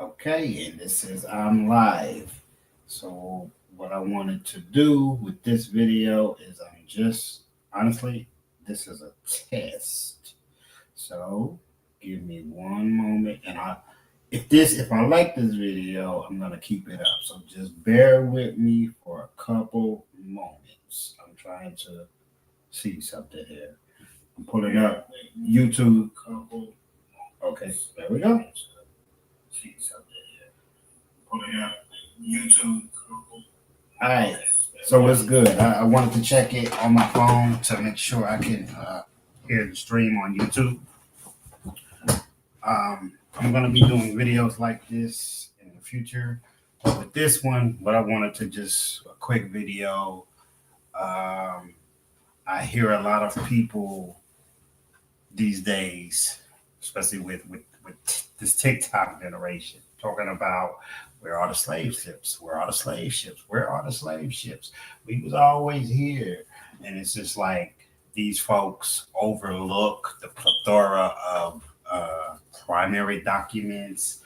Okay, and this is I'm live. So what I wanted to do with this video is I'm just honestly, this is a test. So give me one moment and if I like this video, I'm gonna keep it up. So just bear with me for a couple moments. I'm trying to see something here. I'm pulling up YouTube. Okay, there we go. See something here. Pulling up YouTube. All right. So it's good. I wanted to check it on my phone to make sure I can hear the stream on YouTube. I'm going to be doing videos like this in the future. But with this one, what I wanted to just a quick video. Um, I hear a lot of people these days, especially with this TikTok generation, talking about where are the slave ships? Where are the slave ships? Where are the slave ships? We was always here, and it's just like these folks overlook the plethora of primary documents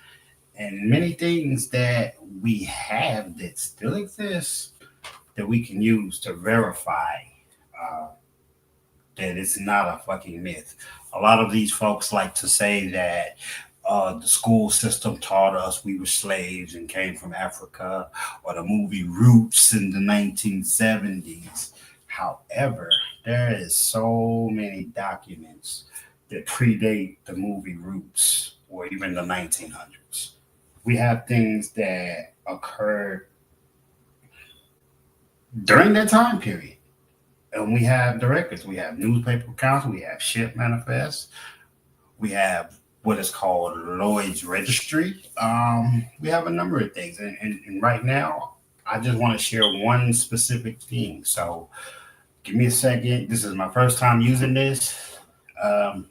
and many things that we have that still exist that we can use to verify uh, that it's not a fucking myth. A lot of these folks like to say that the school system taught us we were slaves and came from Africa, or the movie Roots in the 1970s. However, there is so many documents that predate the movie Roots or even the 1900s. We have things that occurred during that time period. And we have the records. We have newspaper accounts. We have ship manifests. We have what is called Lloyd's Registry. We have a number of things. And right now, I just want to share one specific thing. So give me a second. This is my first time using this. Um,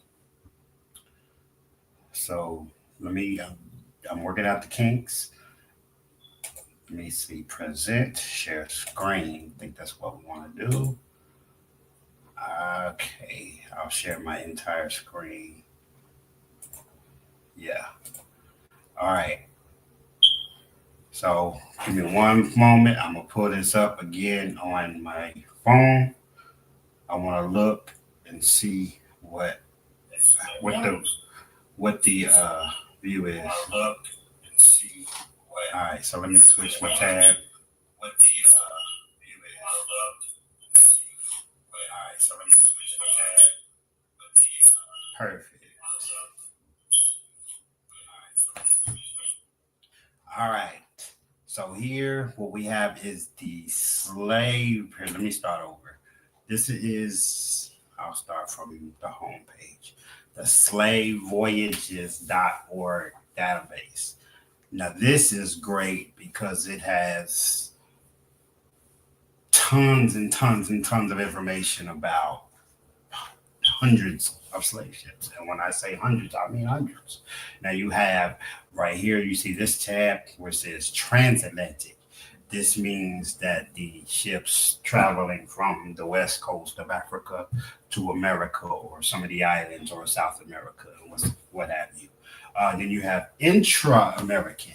so let me, I'm working out the kinks. Let me see, present, share screen. I think that's what we want to do. Okay, I'll share my entire screen. Yeah. All right. So give me one moment. I'm gonna pull this up again on my phone. I want to look and see what the what the view is. Look and see what. All right. So let me switch my tab. What the view is. Look and see what. All right. So let me switch my tab. What the perfect. All right. So here, what we have is the slave. Here, let me start over. This is, I'll start from the home page, the slavevoyages.org database. Now, this is great because it has tons and tons and tons of information about hundreds of slave ships. And when I say hundreds, I mean hundreds. Now you have right here, you see this tab where it says transatlantic. This means that the ships traveling from the west coast of Africa to America or some of the islands or South America, what have you. Then you have intra American.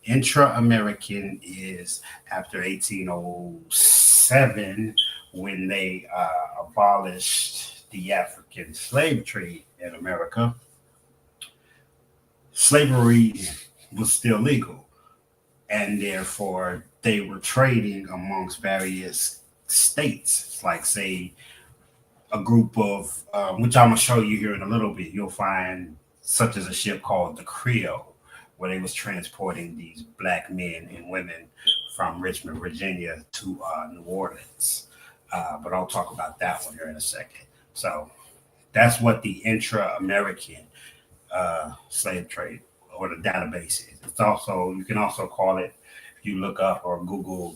Intra American is after 1807 when they abolished the African slave trade in America. Slavery was still legal, and therefore they were trading amongst various states, like, say, a group of, which I'm gonna show you here in a little bit. You'll find such as a ship called the Creole, where they was transporting these black men and women from Richmond, Virginia, to New Orleans. But I'll talk about that one here in a second. So that's what the intra-American slave trade or the database is. It's also, you can also call it, if you look up or Google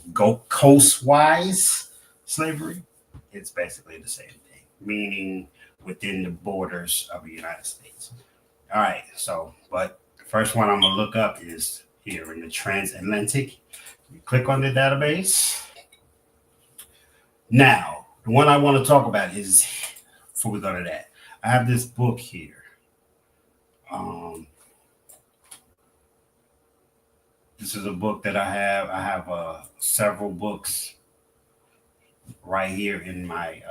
coastwise slavery, it's basically the same thing, meaning within the borders of the United States. All right, so, but the first one I'm gonna look up is here in the transatlantic. You click on the database. Now, the one I want to talk about is, before we go to that, I have this book here. Um, This is a book that I have. I have several books right here in my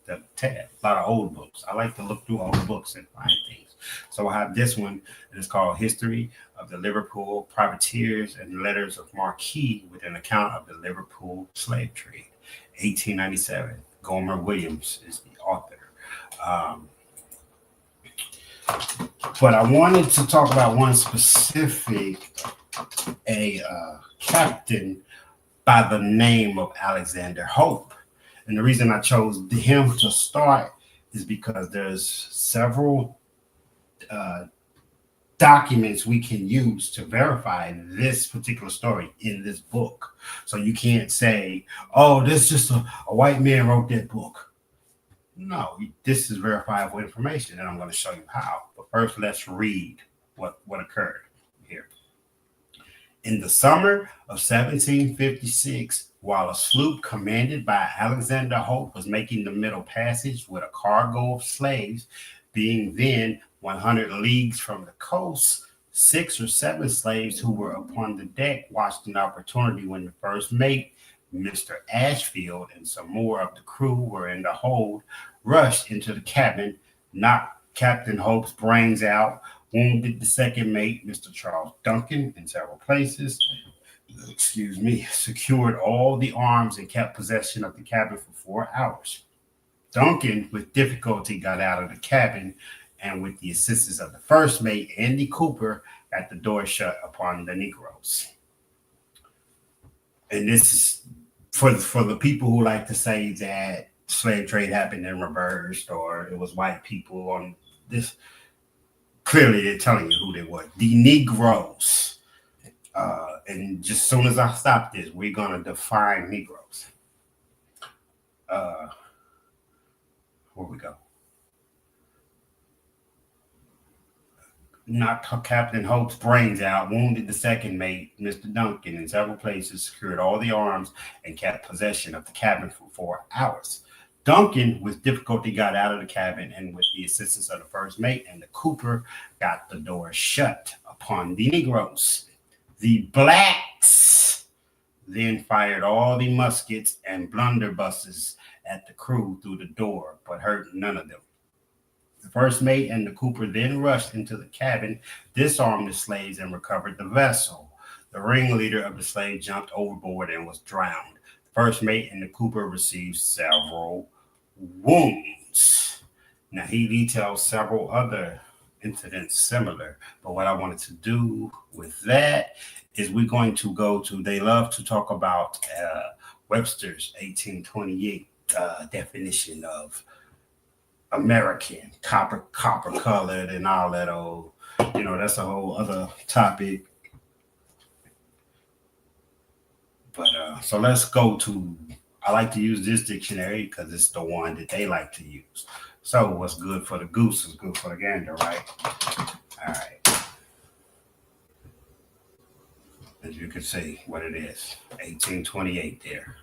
the tab. A lot of old books. I like to look through old books and find things. So I have this one. It is called History of the Liverpool Privateers and Letters of Marquis with an account of the Liverpool slave trade, 1897. Gomer Williams is the author. Um, but I wanted to talk about one specific, a captain by the name of Alexander Hope. And the reason I chose him to start is because there's several uh, documents we can use to verify this particular story in this book. So you can't say, oh, this is just a white man wrote that book. No, this is verifiable information, and I'm going to show you how. But first, let's read what occurred here. In the summer of 1756, while a sloop commanded by Alexander Hope was making the Middle Passage with a cargo of slaves, being then 100 leagues from the coast, 6 or 7 slaves who were upon the deck watched an opportunity when the first mate, Mr. Ashfield, and some more of the crew were in the hold, rushed into the cabin, knocked Captain Hope's brains out, wounded the second mate, Mr. Charles Duncan, in several places, secured all the arms and kept possession of the cabin for 4 hours. Duncan, with difficulty, got out of the cabin, and with the assistance of the first mate, Andy Cooper, got the door shut upon the Negroes. And this is for the people who like to say that slave trade happened in reverse or it was white people on this. Clearly, they're telling you who they were. The Negroes. And just as soon as I stop this, we're going to define Negroes. Where we go? Knocked Captain Hope's brains out, wounded the second mate, Mr. Duncan, in several places, secured all the arms, and kept possession of the cabin for 4 hours. Duncan, with difficulty, got out of the cabin, and with the assistance of the first mate and the Cooper, got the door shut upon the Negroes. The blacks then fired all the muskets and blunderbusses at the crew through the door, but hurt none of them. The first mate and the Cooper then rushed into the cabin, disarmed the slaves, and recovered the vessel. The ringleader of the slaves jumped overboard and was drowned. The first mate and the Cooper received several wounds. Now, he details several other incidents similar, but what I wanted to do with that is we're going to go to, they love to talk about Webster's 1828 definition of American, copper colored and all that old, that's a whole other topic. But so let's go to, I like to use this dictionary because it's the one that they like to use. So what's good for the goose is good for the gander, right? All right. As you can see what it is, 1828 there.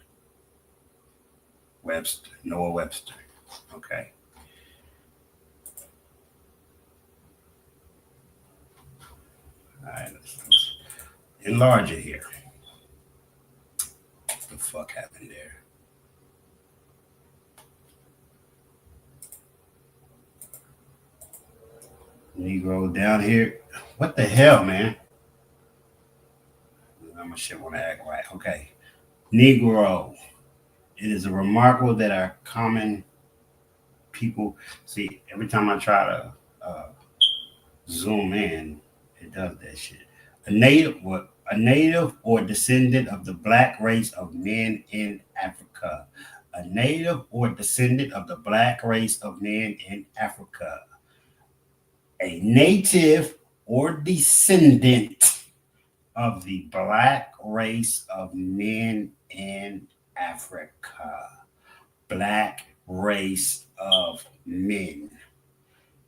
Webster, Noah Webster. Okay. All right, let's enlarge it here. What the fuck happened there? Negro down here. What the hell, man? I'm gonna shit want to act right. Okay. Negro. It is remarkable that our common people see every time I try to zoom in, it does that shit. A native or descendant of the black race of men in Africa. A native or descendant of the black race of men in Africa. A native or descendant of the black race of men in Africa. Black race of men.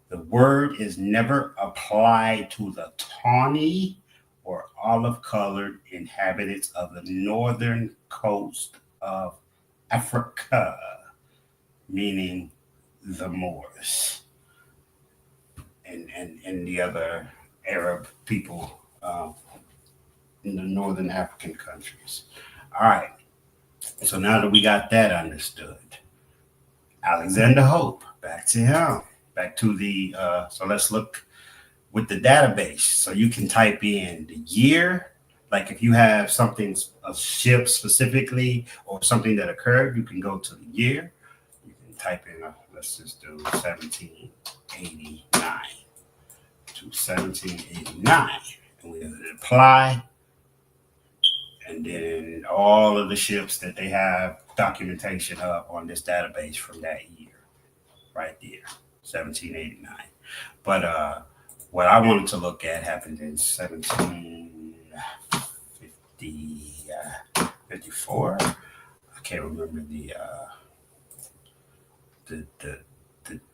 The word is never applied to the tawny or olive-colored inhabitants of the northern coast of Africa, meaning the Moors and the other Arab people, in the northern African countries. All right. So now that we got that understood, Alexander Hope, back to him, back to the, so let's look with the database. So you can type in the year, like if you have something, a ship specifically, or something that occurred, you can go to the year. You can type in, let's just do 1789 to 1789. And we apply, and then all of the ships that they have documentation of on this database from that year, right there, 1789. But what I wanted to look at happened in 1754. I can't remember the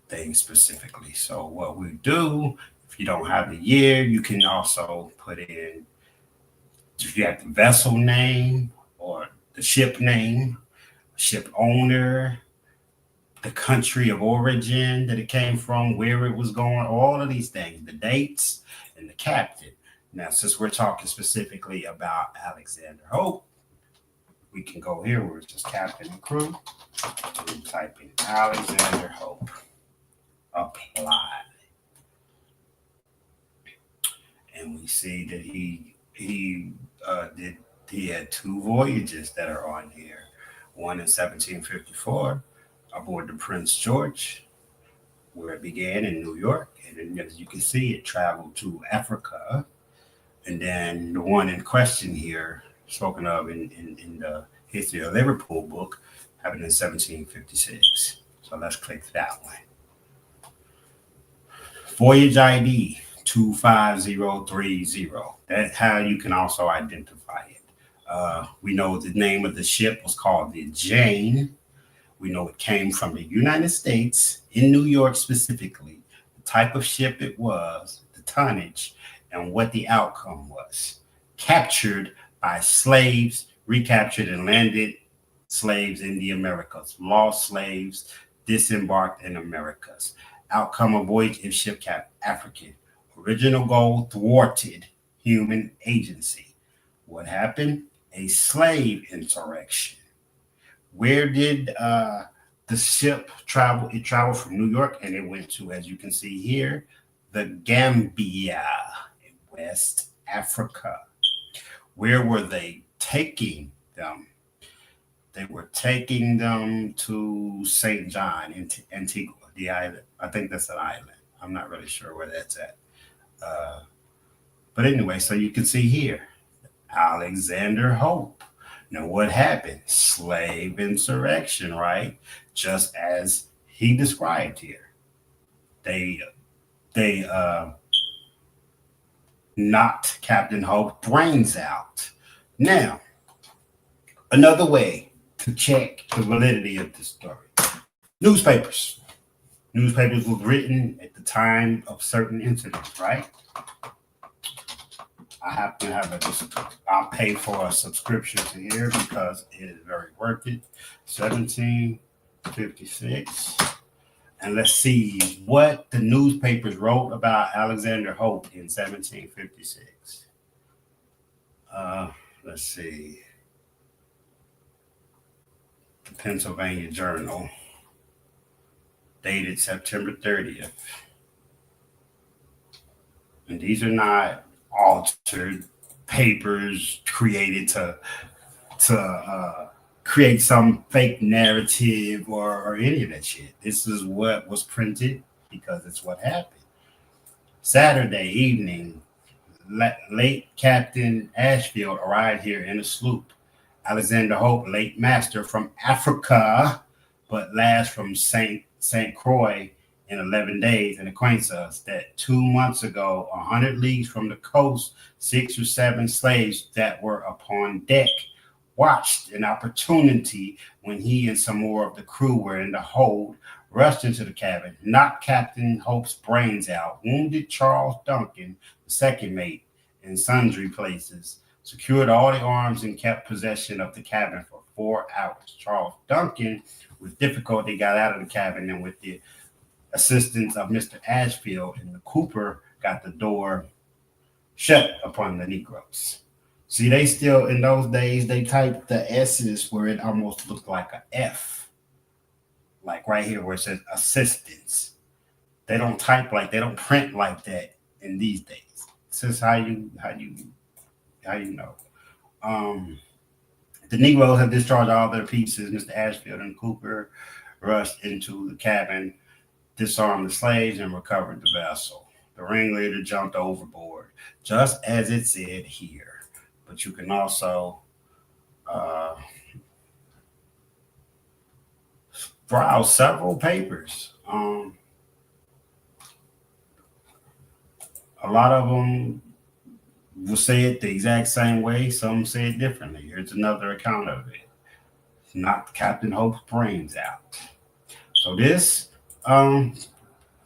thing specifically. So what we do, if you don't have the year, you can also put in, if you have the vessel name or the ship name, ship owner, the country of origin that it came from, where it was going, all of these things, the dates, and the captain. Now, since we're talking specifically about Alexander Hope, we can go here where it's just captain and crew, and type in Alexander Hope, apply. And we see that he had two voyages that are on here. One in 1754 aboard the Prince George, where it began in New York, and then as you can see, it traveled to Africa. And then the one in question here, spoken of in the History of Liverpool book, happened in 1756. So let's click that one. Voyage ID 25030. That's how you can also identify it. We know the name of the ship was called the Jane. We know it came from the United States, in New York specifically, the type of ship it was, the tonnage, and what the outcome was. Captured by slaves, recaptured and landed slaves in the Americas, lost slaves, disembarked in Americas. Outcome of voyage if ship cap African. Original goal, thwarted human agency. What happened? A slave insurrection. Where did the ship travel? It traveled from New York and it went to, as you can see here, the Gambia in West Africa. Where were they taking them? They were taking them to St. John in Antigua, the island. I think that's an island. I'm not really sure where that's at. But anyway, so you can see here, Alexander Hope. Now, what happened? Slave insurrection, right? Just as he described here. They knocked Captain Hope's brains out. Now, another way to check the validity of this story. Newspapers. Newspapers were written at the time of certain incidents, right? I happen to have I'll pay for a subscription to here because it is very worth it. 1756. And let's see what the newspapers wrote about Alexander Hope in 1756. Let's see. The Pennsylvania Journal, dated September 30th. And these are not altered papers created to create some fake narrative or any of that shit. This is what was printed because it's what happened. Saturday evening, late Captain Ashfield arrived here in a sloop. Alexander Hope, late master from Africa, but last from St. Croix in 11 days, and acquaints us that 2 months ago, 100 leagues from the coast, 6 or 7 slaves that were upon deck watched an opportunity when he and some more of the crew were in the hold, rushed into the cabin, knocked Captain Hope's brains out, wounded Charles Duncan, the second mate, in sundry places, secured all the arms and kept possession of the cabin for 4 hours. Charles Duncan, with difficulty, got out of the cabin, and with the assistance of Mr. Ashfield and the cooper, got the door shut upon the Negroes. See, they still in those days they typed the S's where it almost looked like a F, like right here where it says assistance. They don't type like they don't print like that in these days. This is how you know. Um, the Negroes have discharged all their pieces. Mr. Ashfield and Cooper rushed into the cabin, disarmed the slaves, and recovered the vessel. The ringleader jumped overboard, just as it said here. But you can also uh, browse several papers. A lot of them will say it the exact same way. Some say it differently. Here's another account of it. Knocked Captain Hope's brains out. So this um,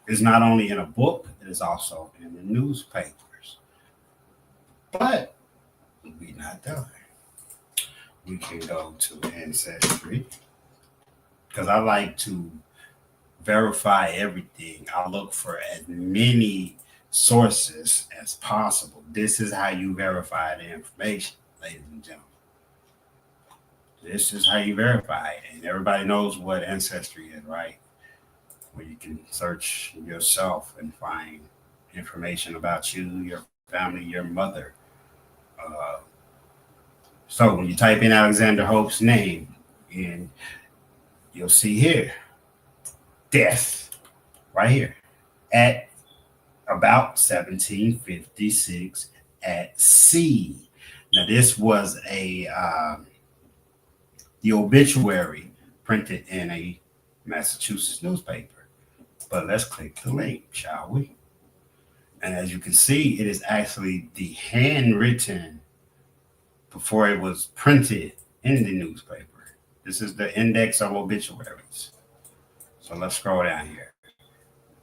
is not only in a book, it is also in the newspapers. But we're not done. We can go to Ancestry because I like to verify everything. I look for as many sources as possible. This is how you verify the information, ladies and gentlemen. This is how you verify it. And everybody knows what Ancestry is, right? Where you can search yourself and find information about you, your family, your mother. Uh, so when you type in Alexander Hope's name, and you'll see here, death, right here, at about 1756 at sea. Now, this was the obituary printed in a Massachusetts newspaper. But let's click the link, shall we? And as you can see, it is actually the handwritten before it was printed in the newspaper. This is the index of obituaries. So let's scroll down here.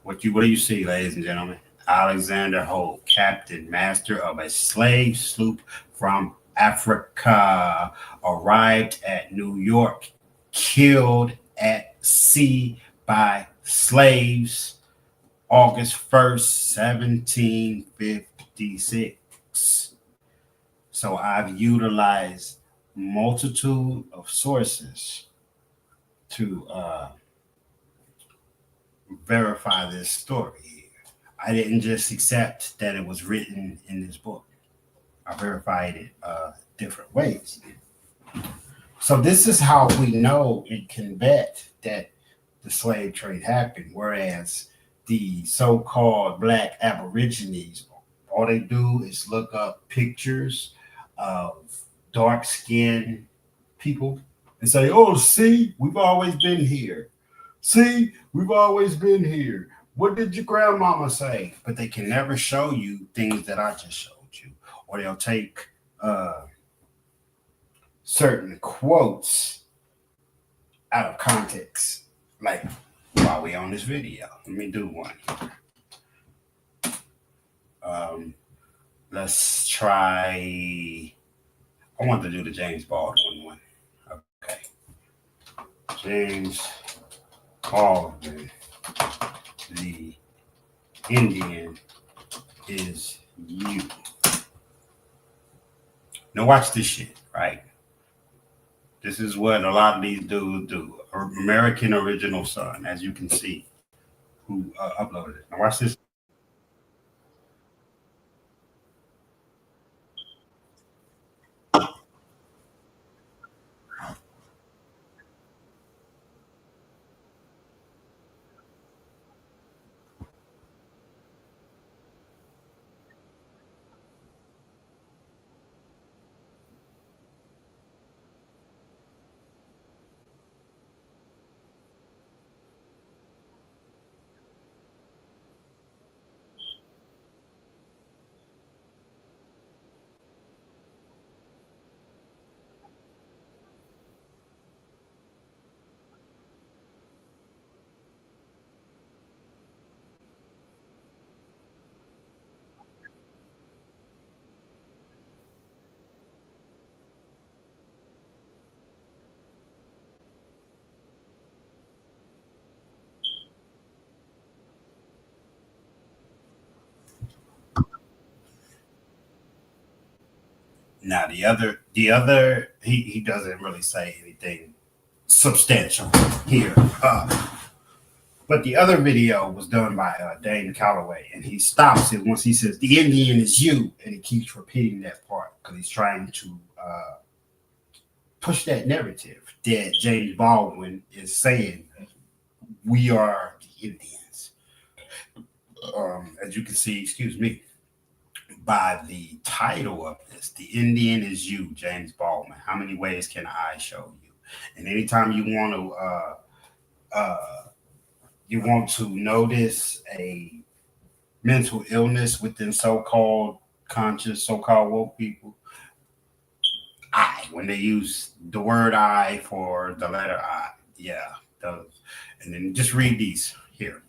What do you see, ladies and gentlemen? Alexander Hope, captain, master of a slave sloop from Africa, arrived at New York, killed at sea by slaves, August 1st, 1756. So I've utilized multitude of sources to verify this story. I didn't just accept that it was written in this book. I verified it different ways. So this is how we know it can bet that the slave trade happened. Whereas the so-called black aborigines, all they do is look up pictures of dark-skinned people and say, "Oh, see, we've always been here. See, we've always been here. What did your grandmama say?" But they can never show you things that I just showed you, or they'll take certain quotes out of context. Like while we on this video, let me do one. Um, let's try. I want to do the James Baldwin one. Okay, James Baldwin, the Indian is you. Now watch this shit, right? This is what a lot of these dudes do. American Original Son, as you can see, who uploaded it. Now watch this. Now the other he doesn't really say anything substantial here. But the other video was done by Dane Calloway, and he stops it once he says, "The Indian is you," and he keeps repeating that part because he's trying to push that narrative that James Baldwin is saying we are the Indians. As you can see, excuse me, by the title of this, "The Indian is You," James Baldwin. How many ways can I show you? And anytime you want to notice a mental illness within so-called conscious, so-called woke people, I, when they use the word I for the letter I, yeah, those. And then just read these here.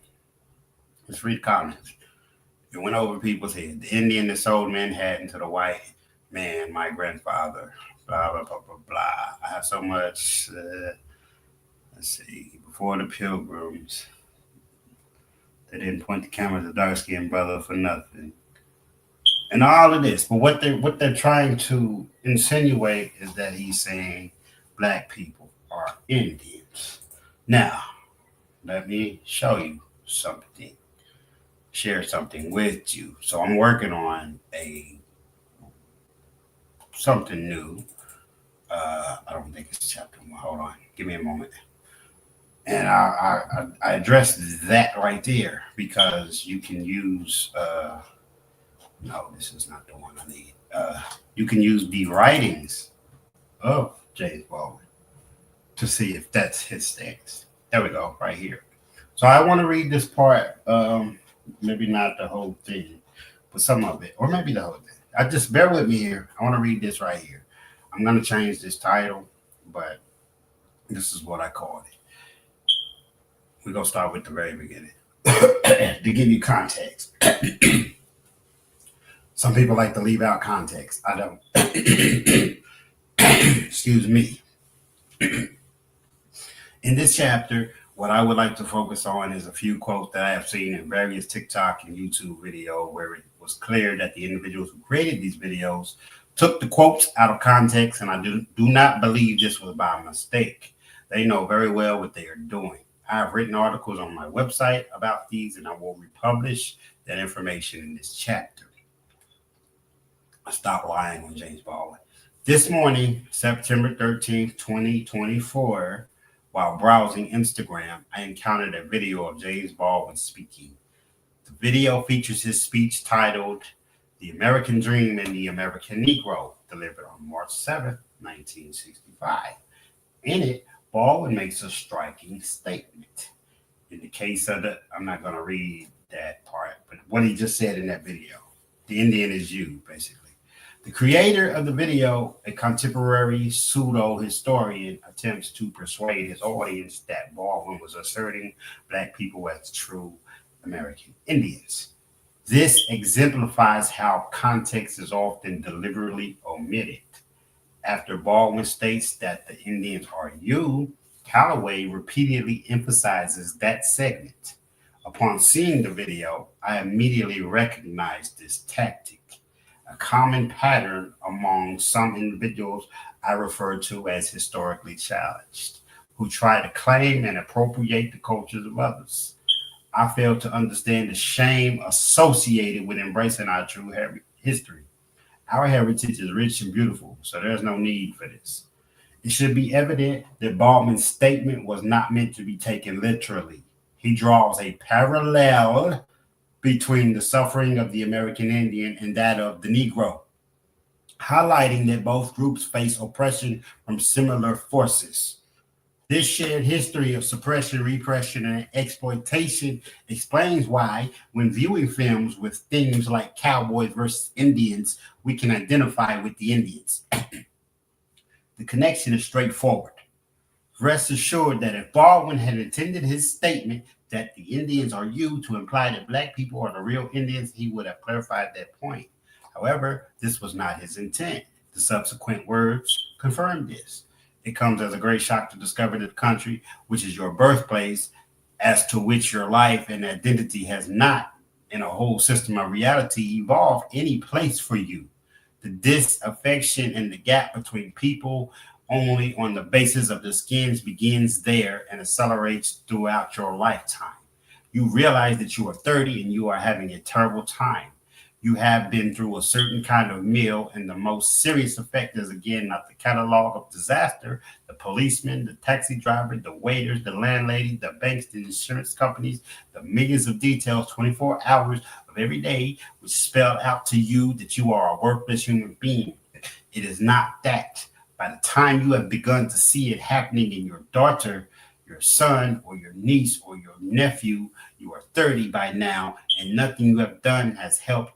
Just read comments. It went over people's head. The Indian that sold Manhattan to the white man, my grandfather, blah, blah, blah, blah, blah. I have so much, let's see, before the pilgrims, they didn't point the camera at the dark skinned brother for nothing. And all of this. But what they're trying to insinuate is that he's saying black people are Indians. Now, let me show you something, share something with you. So I'm working on something new. I don't think it's chapter one. Hold on, give me a moment. And I addressed that right there because you can use. No, this is not the one I need. You can use the writings of James Baldwin to see if that's his stance. There we go, right here. So I want to read this part. Maybe not the whole thing, but some of it, or maybe the whole thing. I just bear with me here. I want to read this right here. I'm going to change this title, but this is what I called it. We're going to start with the very beginning to give you context. Some people like to leave out context. I don't. Excuse me. In this chapter, what I would like to focus on is a few quotes that I have seen in various TikTok and YouTube videos where it was clear that the individuals who created these videos took the quotes out of context, and I do not believe this was by mistake. They know very well what they are doing. I have written articles on my website about these, and I will republish that information in this chapter. Stop lying on James Baldwin. This morning, September 13th, 2024, while browsing Instagram, I encountered a video of James Baldwin speaking. The video features his speech titled "The American Dream and the American Negro," delivered on March 7th, 1965. In it, Baldwin makes a striking statement. In the case of I'm not going to read that part, but what he just said in that video, the Indian is you, basically. The creator of the video, a contemporary pseudo-historian, attempts to persuade his audience that Baldwin was asserting black people as true American Indians. This exemplifies how context is often deliberately omitted. After Baldwin states that the Indians are you, Calloway repeatedly emphasizes that segment. Upon seeing the video, I immediately recognized this tactic, a common pattern among some individuals I refer to as historically challenged, who try to claim and appropriate the cultures of others. I fail to understand the shame associated with embracing our true history. Our heritage is rich and beautiful, so there's no need for this. It should be evident that Baldwin's statement was not meant to be taken literally. He draws a parallel between the suffering of the American Indian and that of the Negro, highlighting that both groups face oppression from similar forces. This shared history of suppression, repression, and exploitation explains why, when viewing films with themes like cowboys versus Indians, we can identify with the Indians. The connection is straightforward. Rest assured that if Baldwin had intended his statement that the Indians are you to imply that black people are the real Indians, he would have clarified that point. However, this was not his intent. The subsequent words confirm this. It comes as a great shock to discover that the country, which is your birthplace, as to which your life and identity has not, in a whole system of reality, evolved any place for you. The disaffection and the gap between people only on the basis of the skins begins there and accelerates throughout your lifetime. You realize that you are 30 and you are having a terrible time. You have been through a certain kind of meal, and the most serious effect is again not the catalog of disaster, the policeman, the taxi driver, the waiters, the landlady, the banks, the insurance companies, the millions of details, 24 hours of every day, which spell out to you that you are a worthless human being. It is not that. By the time you have begun to see it happening in your daughter, your son, or your niece, or your nephew, you are 30 by now, and nothing you have done has helped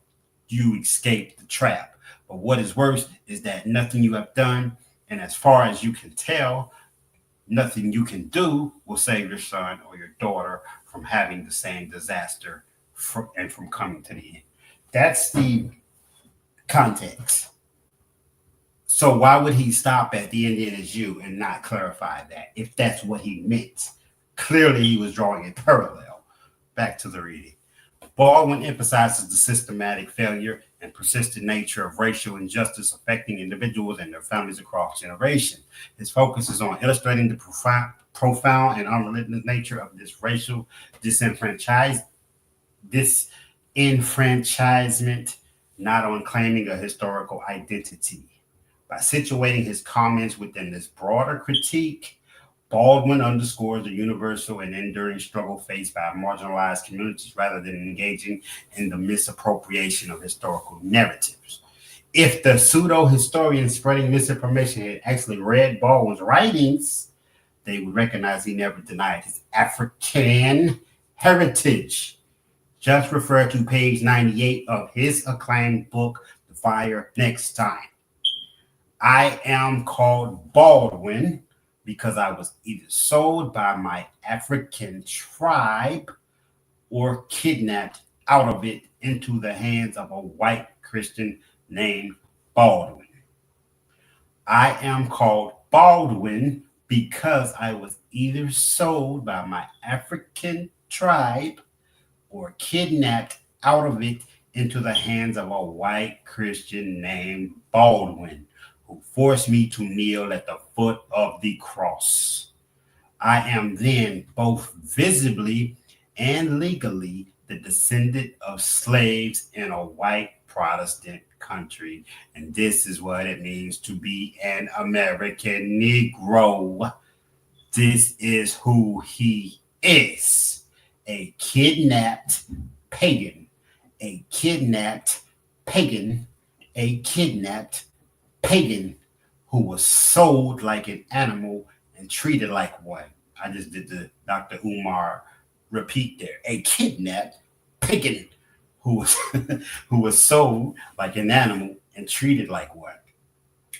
you escape the trap. But what is worse is that nothing you have done, and as far as you can tell, nothing you can do will save your son or your daughter from having the same disaster and from coming to the end. That's the context. So why would he stop at the Indian is you and not clarify that if that's what he meant? Clearly, he was drawing a parallel. Back to the reading. Baldwin emphasizes the systematic failure and persistent nature of racial injustice affecting individuals and their families across generations. His focus is on illustrating the profound and unrelenting nature of this racial disenfranchisement, not on claiming a historical identity. By situating his comments within this broader critique, Baldwin underscores the universal and enduring struggle faced by marginalized communities rather than engaging in the misappropriation of historical narratives. If the pseudo historians spreading misinformation had actually read Baldwin's writings, they would recognize he never denied his African heritage. Just refer to page 98 of his acclaimed book, The Fire Next Time. I am called Baldwin because I was either sold by my African tribe or kidnapped out of it into the hands of a white Christian named Baldwin. I am called Baldwin because I was either sold by my African tribe or kidnapped out of it into the hands of a white Christian named Baldwin, who forced me to kneel at the foot of the cross. I am then both visibly and legally the descendant of slaves in a white Protestant country. And this is what it means to be an American Negro. This is who he is: a kidnapped pagan, a kidnapped pagan, a kidnapped pagan who was sold like an animal and treated like one. I just did the Dr. Umar repeat there. A kidnapped pagan who was who was sold like an animal and treated like one.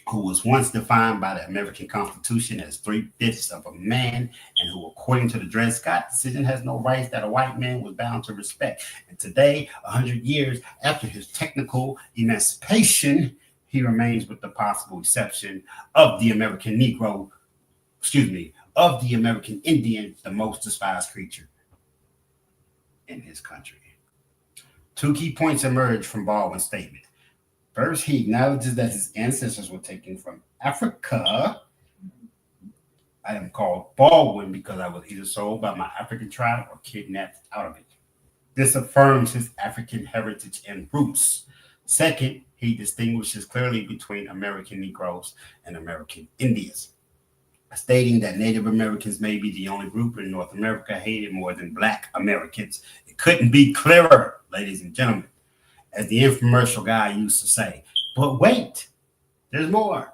Who was once defined by the American Constitution as 3/5 of a man, and who, according to the Dred Scott decision, has no rights that a white man was bound to respect. And today, 100 years after his technical emancipation, he remains, with the possible exception of the American Negro, of the American Indian, the most despised creature in his country. Two key points emerge from Baldwin's statement. First, he acknowledges that his ancestors were taken from Africa. I am called Baldwin because I was either sold by my African tribe or kidnapped out of it. This affirms his African heritage and roots. Second, he distinguishes clearly between American Negroes and American Indians, stating that Native Americans may be the only group in North America hated more than Black Americans. It couldn't be clearer, ladies and gentlemen. As the infomercial guy used to say. But wait, there's more.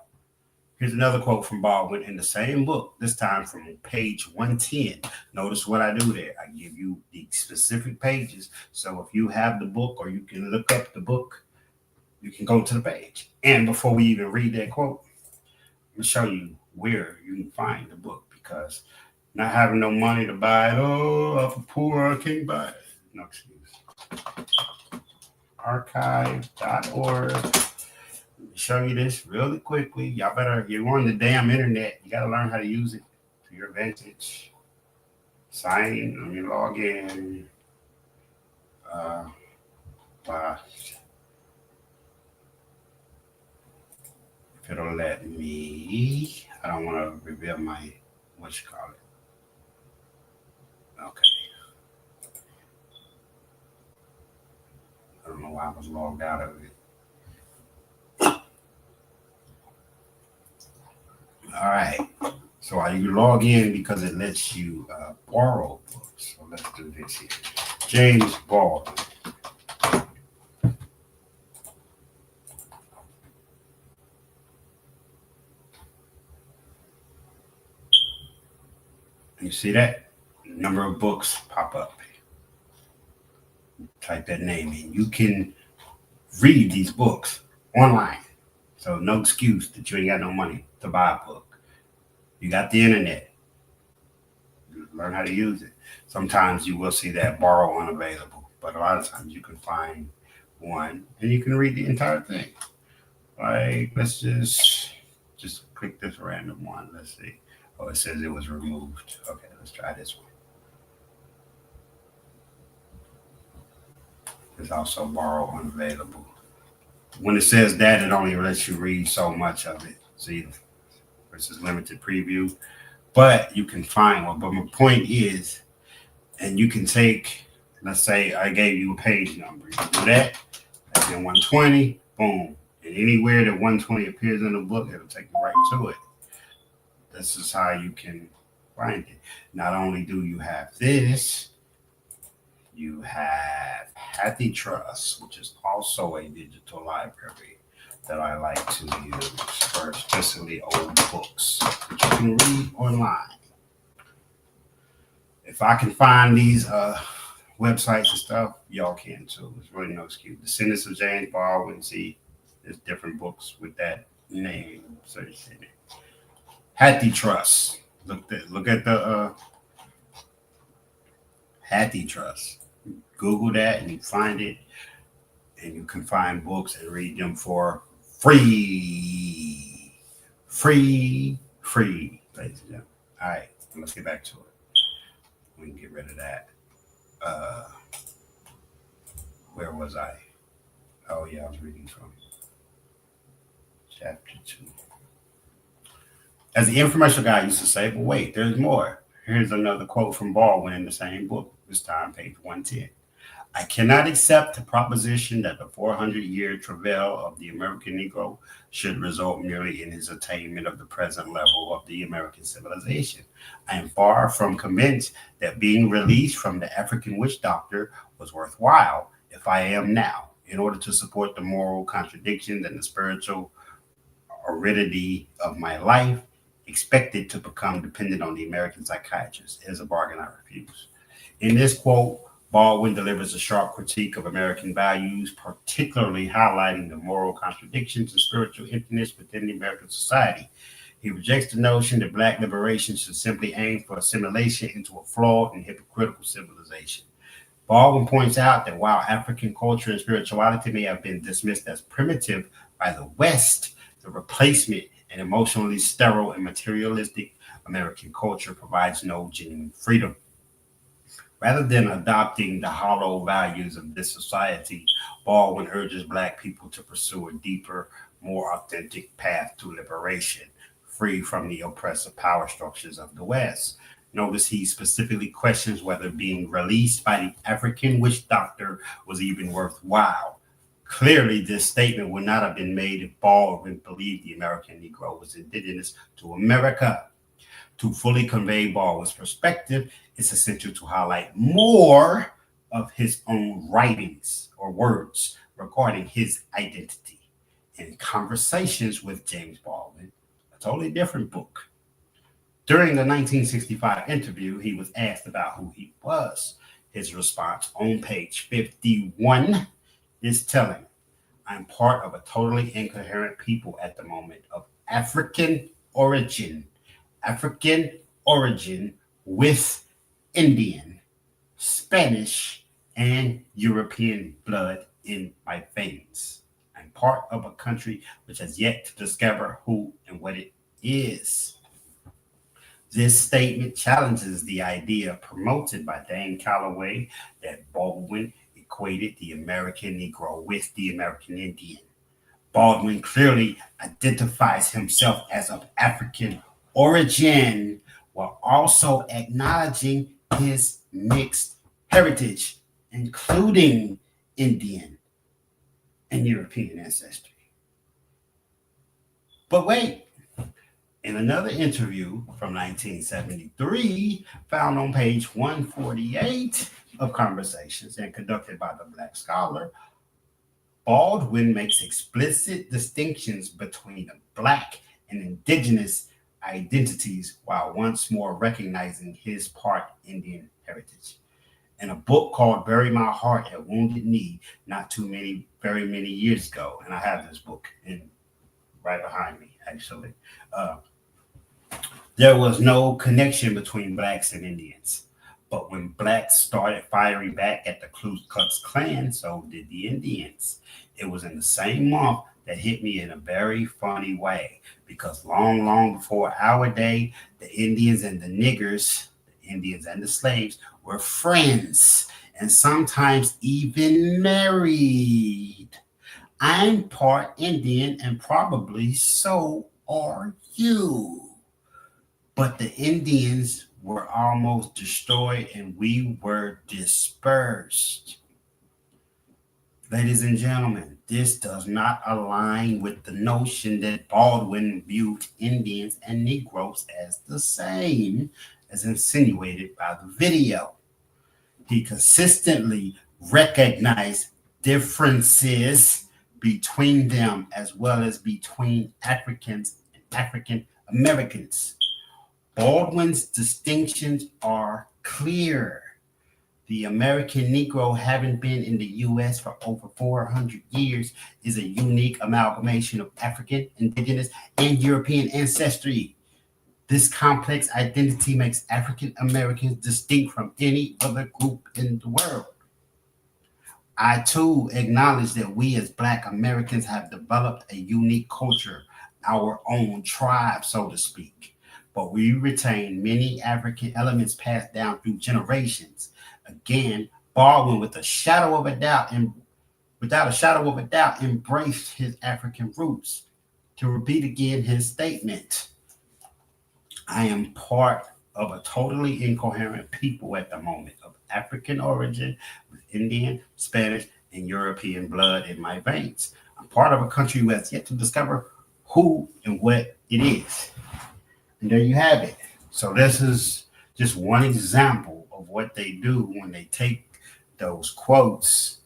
Here's another quote from Baldwin in the same book, this time from page 110. Notice what I do there. I give you the specific pages. So if you have the book or you can look up the book, you can go to the page. And before we even read that quote, I'm going to show you where you can find the book, because not having no money to buy it, I'm poor, I can't buy it. No excuse. Archive.org. Let me show you this really quickly. Y'all better, you're on the damn internet. You got to learn how to use it to your advantage. Sign in. Let me log in. If it'll let me, I don't want to reveal my, what you call it. Okay. I don't know why I was logged out of it. All right. So you log in because it lets you borrow books. So let's do this here. James Baldwin. You see that? Number of books pop up. Type that name in. You can read these books online. So no excuse that you ain't got no money to buy a book. You got the internet. Learn how to use it. Sometimes you will see that borrow unavailable, but a lot of times you can find one and you can read the entire thing. Like let's just click this random one. Let's see. Oh, it says it was removed. Okay, let's try this one. There's also borrow unavailable. When it says that, it only lets you read so much of it. See, versus limited preview. But you can find one. But my point is, and you can take, let's say I gave you a page number. You can do that. That's in 120, boom. And anywhere that 120 appears in the book, it'll take you right to it. This is how you can find it. Not only do you have this, you have HathiTrust, which is also a digital library that I like to use for especially old books that you can read online. If I can find these websites and stuff, y'all can too. There's really no excuse. Descendants of James Baldwin, see, there's different books with that name. Search in it. HathiTrust. Look at the HathiTrust. Google that and you find it, and you can find books and read them for free. Free, ladies and gentlemen. All right, let's get back to it. We can get rid of that. Where was I? Oh yeah, I was reading from chapter 2. As the informational guy used to say, but wait, there's more. Here's another quote from Baldwin in the same book, this time page 110. I cannot accept the proposition that the 400-year travail of the American Negro should result merely in his attainment of the present level of the American civilization. I am far from convinced that being released from the African witch doctor was worthwhile, if I am now, in order to support the moral contradictions and the spiritual aridity of my life, expected to become dependent on the American psychiatrist. It is a bargain I refuse. In this quote, Baldwin delivers a sharp critique of American values, particularly highlighting the moral contradictions and spiritual emptiness within the American society. He rejects the notion that Black liberation should simply aim for assimilation into a flawed and hypocritical civilization. Baldwin points out that while African culture and spirituality may have been dismissed as primitive by the West, the replacement and emotionally sterile and materialistic American culture provides no genuine freedom. Rather than adopting the hollow values of this society, Baldwin urges Black people to pursue a deeper, more authentic path to liberation, free from the oppressive power structures of the West. Notice he specifically questions whether being released by the African witch doctor was even worthwhile. Clearly, this statement would not have been made if Baldwin believed the American Negro was indigenous to America. To fully convey Baldwin's perspective, it's essential to highlight more of his own writings or words regarding his identity. In Conversations with James Baldwin, a totally different book. During the 1965 interview, he was asked about who he was. His response on page 51 is telling. I'm part of a totally incoherent people at the moment of African origin with Indian, Spanish, and European blood in my veins. I'm part of a country which has yet to discover who and what it is. This statement challenges the idea promoted by Dan Calloway that Baldwin equated the American Negro with the American Indian. Baldwin clearly identifies himself as of African origin while also acknowledging his mixed heritage, including Indian and European ancestry. But wait, in another interview from 1973, found on page 148 of Conversations and conducted by the Black scholar, Baldwin makes explicit distinctions between Black and Indigenous identities while once more recognizing his part Indian heritage. In a book called Bury My Heart at Wounded Knee, not too many, very many years ago, and I have this book in right behind me, actually. Uh, there was no connection between Blacks and Indians. But when Blacks started firing back at the Ku Klux Klan, so did the Indians. It was in the same month that hit me in a very funny way because long, long before our day, the Indians and the niggers, the Indians and the slaves, were friends and sometimes even married. I'm part Indian and probably so are you. But the Indians were almost destroyed and we were dispersed. Ladies and gentlemen, this does not align with the notion that Baldwin viewed Indians and Negroes as the same, as insinuated by the video. He consistently recognized differences between them as well as between Africans and African Americans. Baldwin's distinctions are clear. The American Negro, having been in the U.S. for over 400 years, is a unique amalgamation of African, Indigenous, and European ancestry. This complex identity makes African Americans distinct from any other group in the world. I too acknowledge that we as Black Americans have developed a unique culture, our own tribe, so to speak. But we retain many African elements passed down through generations. Again, Baldwin, with a shadow of a doubt, and without a shadow of a doubt, embraced his African roots. To repeat again his statement, I am part of a totally incoherent people at the moment of African origin with Indian, Spanish, and European blood in my veins. I'm part of a country who has yet to discover who and what it is. And there you have it. So this is just one example of what they do when they take those quotes.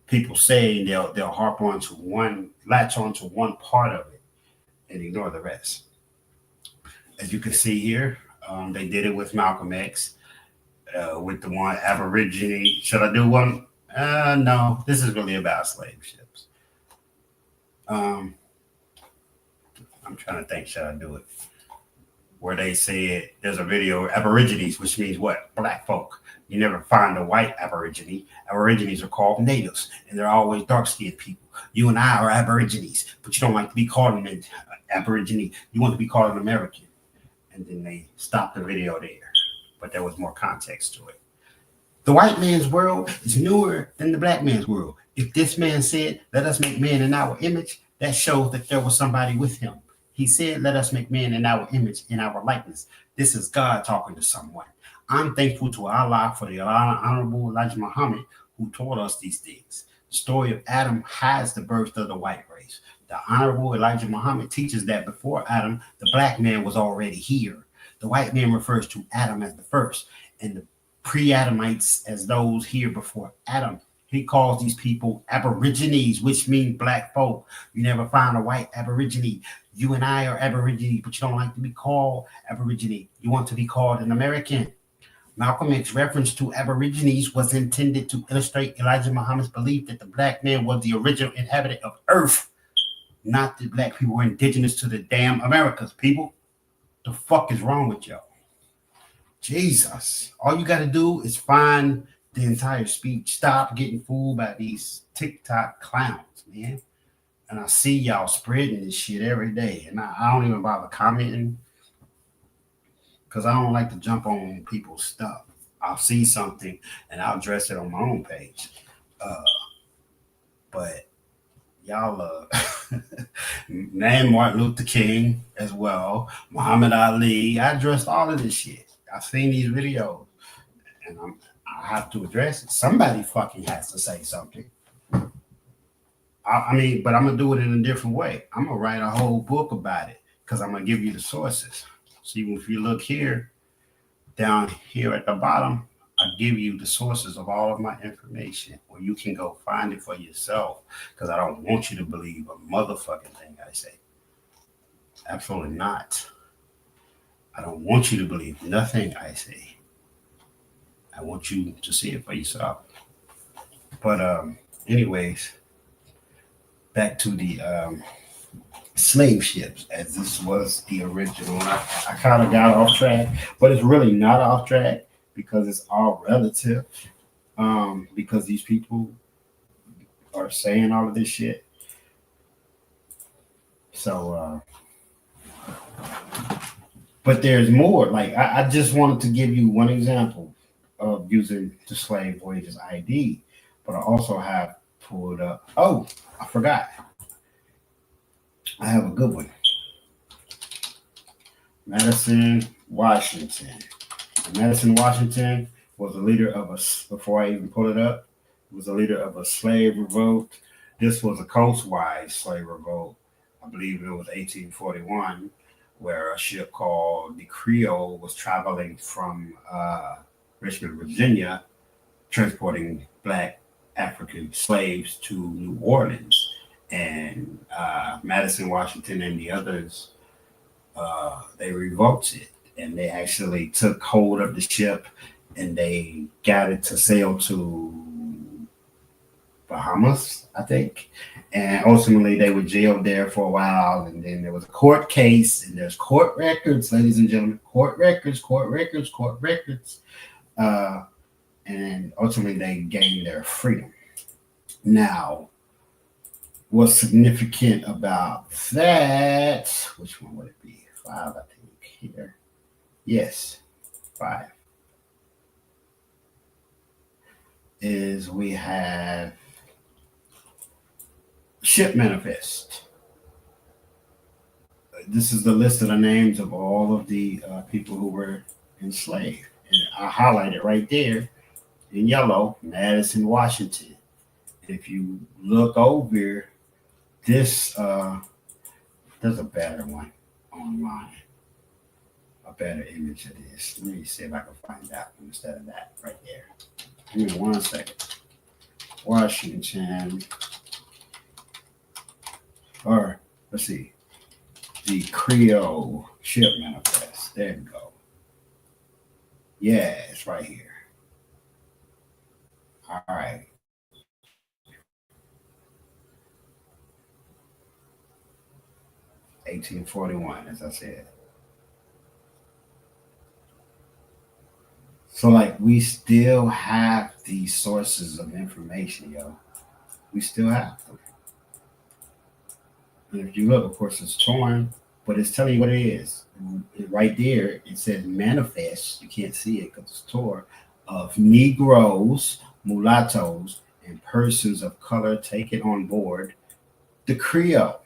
People say they'll harp onto one, latch onto one part of it and ignore the rest. As you can see here, they did it with Malcolm X, with the one Aborigine. Should I do one? No, this is really about slave ships. Um, I'm trying to think, should I do it? Where they said there's a video Aborigines, which means what? Black folk. You never find a white Aborigine. Aborigines are called natives, and they're always dark-skinned people. You and I are Aborigines, but you don't like to be called an Aborigine. You want to be called an American. And then they stopped the video there, but there was more context to it. The white man's world is newer than the black man's world. If this man said, let us make man in our image, that shows that there was somebody with him. He said, let us make man in our image, in our likeness. This is God talking to someone. I'm thankful to Allah for the Honorable Elijah Muhammad who taught us these things. The story of Adam hides the birth of the white race. The Honorable Elijah Muhammad teaches that before Adam, the black man was already here. The white man refers to Adam as the first, and the pre-Adamites as those here before Adam. He calls these people Aborigines, which mean black folk. You never find a white Aborigine. You and I are Aborigines, but you don't like to be called Aborigine. You want to be called an American. Malcolm X's reference to Aborigines was intended to illustrate Elijah Muhammad's belief that the black man was the original inhabitant of Earth, not that black people were indigenous to the damn Americas. People, the fuck is wrong with y'all? Jesus. All you got to do is find the entire speech. Stop getting fooled by these TikTok clowns, man. And I see y'all spreading this shit every day. And I don't even bother commenting because I don't like to jump on people's stuff. I'll see something and I'll address it on my own page. But y'all Name Martin Luther King as well, Muhammad Ali. I addressed all of this shit. I've seen these videos, and I have to address it. Somebody fucking has to say something. I mean, but I'm gonna do it in a different way. I'm gonna write a whole book about it because I'm gonna give you the sources. See, if you look here, down here at the bottom, I give you the sources of all of my information, or you can go find it for yourself. Because I don't want you to believe a motherfucking thing I say. Absolutely not. I don't want you to believe nothing I say. I want you to see it for yourself. But anyways, back to the slave ships, as this was the original. I kind of got off track, but it's really not off track because it's all relative. Because these people are saying all of this shit. So, but there's more. Like I just wanted to give you one example of using the slave wages ID, but I also have pulled up. Oh, I forgot. I have a good one. Madison, Washington. Madison, Washington was a leader of a, before I even pull it up, was a leader of a slave revolt. This was a coastwise slave revolt. I believe it was 1841, where a ship called the Creole was traveling from Richmond, Virginia, transporting black African slaves to New Orleans. And Madison, Washington, and the others, they revolted, and they actually took hold of the ship, and they got it to sail to Bahamas, I think. And ultimately, they were jailed there for a while, and then there was a court case, and there's court records, ladies and gentlemen, court records, court records, court records. And ultimately, they gained their freedom. Now, what's significant about that? Which one would it be? 5, I think, here. Yes, 5. Is we have ship manifest. This is the list of the names of all of the people who were enslaved. And I highlight it right there in yellow, Madison, Washington. If you look over this, there's a better one online, a better image of this. Let me see if I can find that one instead of that right there. Give me 1 second. Washington, or let's see, the Creole ship manifest. There you go. Yeah, it's right here. All right. (1841), as I said. So, like, we still have these sources of information, yo. We still have them. And if you look, of course, it's torn, but it's telling you what it is. Right there, it says manifest. You can't see it because it's torn. Of Negroes, mulattoes, and persons of color taken on board the Creole,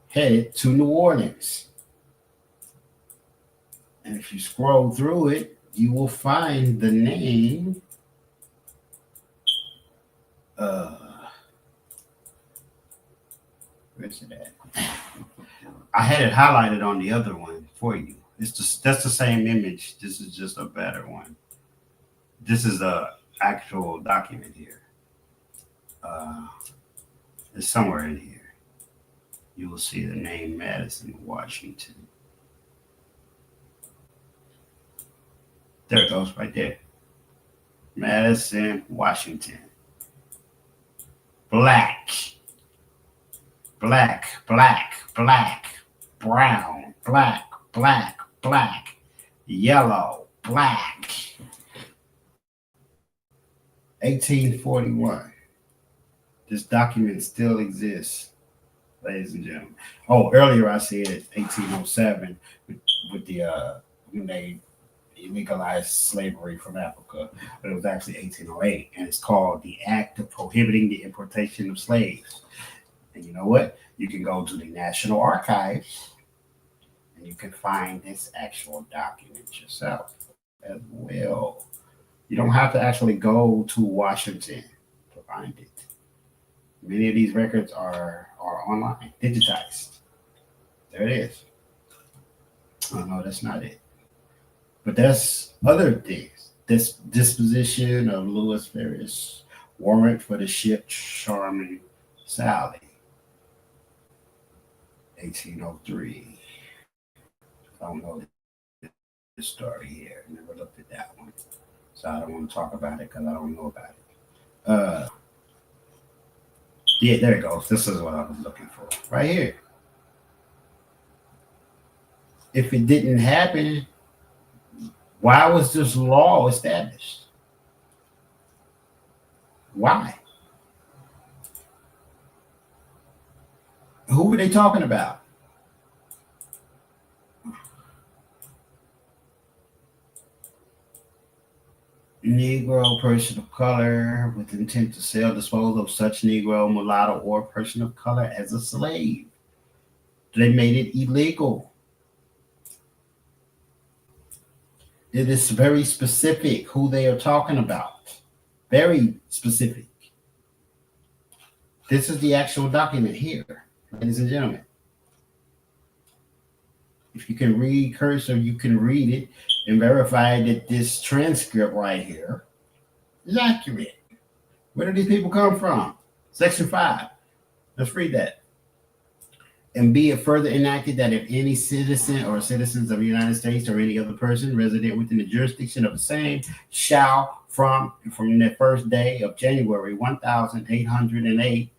headed to New Orleans. And if you scroll through it, you will find the name. Where's it at? I had it highlighted on the other one for you. It's just that's the same image. This is just a better one. This is the actual document here. It's somewhere in here. You will see the name Madison, Washington. There it goes, right there. Madison, Washington. Black, black, black, black, brown, black, black, black, yellow, black. 1841. This document still exists, ladies and gentlemen. Oh, earlier I said 1807 with the when they legalized slavery from Africa, but it was actually 1808, and it's called the Act of Prohibiting the Importation of Slaves. And you know what? You can go to the National Archives and you can find this actual document yourself as well. You don't have to actually go to Washington to find it. Many of these records are online, digitized. There it is. Oh no, that's not it. But there's other things. This disposition of Louis Ferris warrant for the ship Charming Sally, 1803. I don't know this story here. I never looked at that one. So I don't want to talk about it because I don't know about it. Yeah, there it goes. This is what I was looking for. Right here. If it didn't happen, why was this law established? Why? Who were they talking about? Negro, person of color, with intent to sell, dispose of such Negro, mulatto, or person of color as a slave. They made it illegal. It is very specific who they are talking about. Very specific. This is the actual document here, ladies and gentlemen. If you can read cursor, you can read it and verify that this transcript right here is accurate. Where do these people come from? Section 5. Let's read that. And be it further enacted that if any citizen or citizens of the United States or any other person resident within the jurisdiction of the same shall from the first day of January 1808,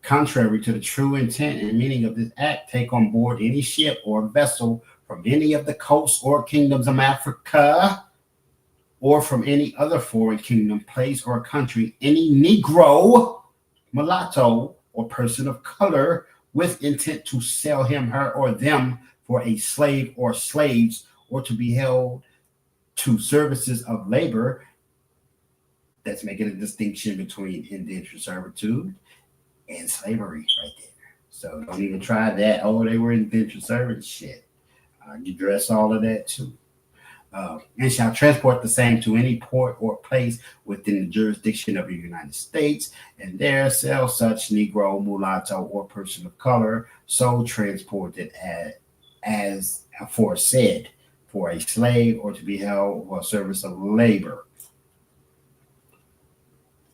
contrary to the true intent and meaning of this act, take on board any ship or vessel from any of the coasts or kingdoms of Africa or from any other foreign kingdom, place, or country, any Negro, mulatto, or person of color with intent to sell him, her, or them for a slave or slaves, or to be held to services of labor. That's making a distinction between indentured servitude and slavery right there. So don't even try that. Oh, they were indentured servants. Shit. You address all of that too. And shall transport the same to any port or place within the jurisdiction of the United States, and there sell such Negro, mulatto, or person of color, so transported as aforesaid, for a slave or to be held for service of labor.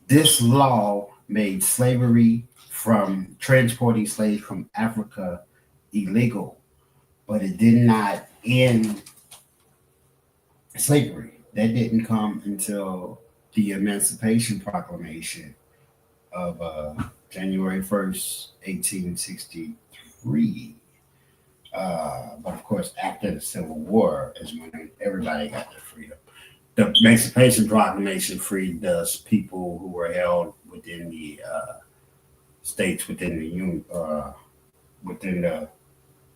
This law made slavery from transporting slaves from Africa illegal, but it did not end slavery. That didn't come until the Emancipation Proclamation of January 1st, 1863. But of course, after the Civil War is when everybody got their freedom. The Emancipation Proclamation freed those people who were held within the states within the Union, within the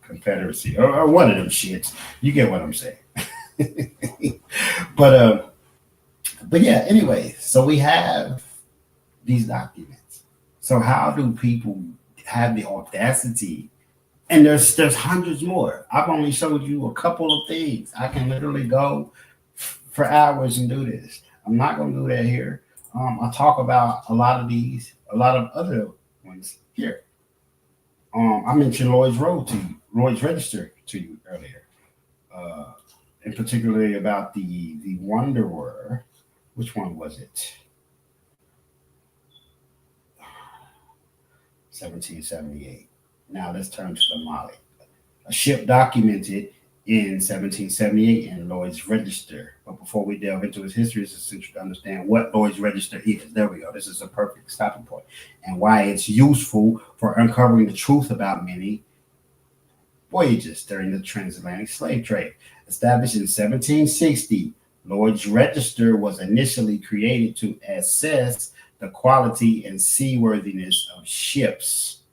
Confederacy, or one of them shits. You get what I'm saying. but yeah, anyway, so we have these documents. So how do people have the audacity? And there's hundreds more. I've only showed you a couple of things. I can literally go for hours and do this. I'm not going to do that here. I talk about a lot of other ones here. I mentioned Lloyd's Register to you earlier. And particularly about the Wanderer. Which one was it? 1778. Now let's turn to the Mali. A ship documented in 1778 in Lloyd's Register. But before we delve into its history, it's essential to understand what Lloyd's Register is. There we go. This is a perfect stopping point, and why it's useful for uncovering the truth about many voyages during the transatlantic slave trade. Established in 1760, Lloyd's Register was initially created to assess the quality and seaworthiness of ships.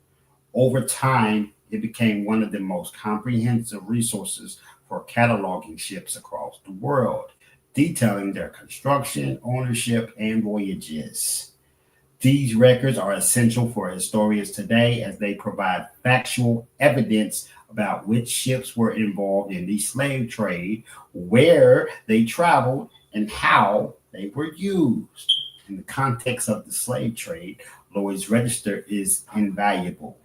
Over time, it became one of the most comprehensive resources for cataloging ships across the world, detailing their construction, ownership, and voyages. These records are essential for historians today as they provide factual evidence about which ships were involved in the slave trade, where they traveled, and how they were used. In the context of the slave trade, Lloyd's Register is invaluable.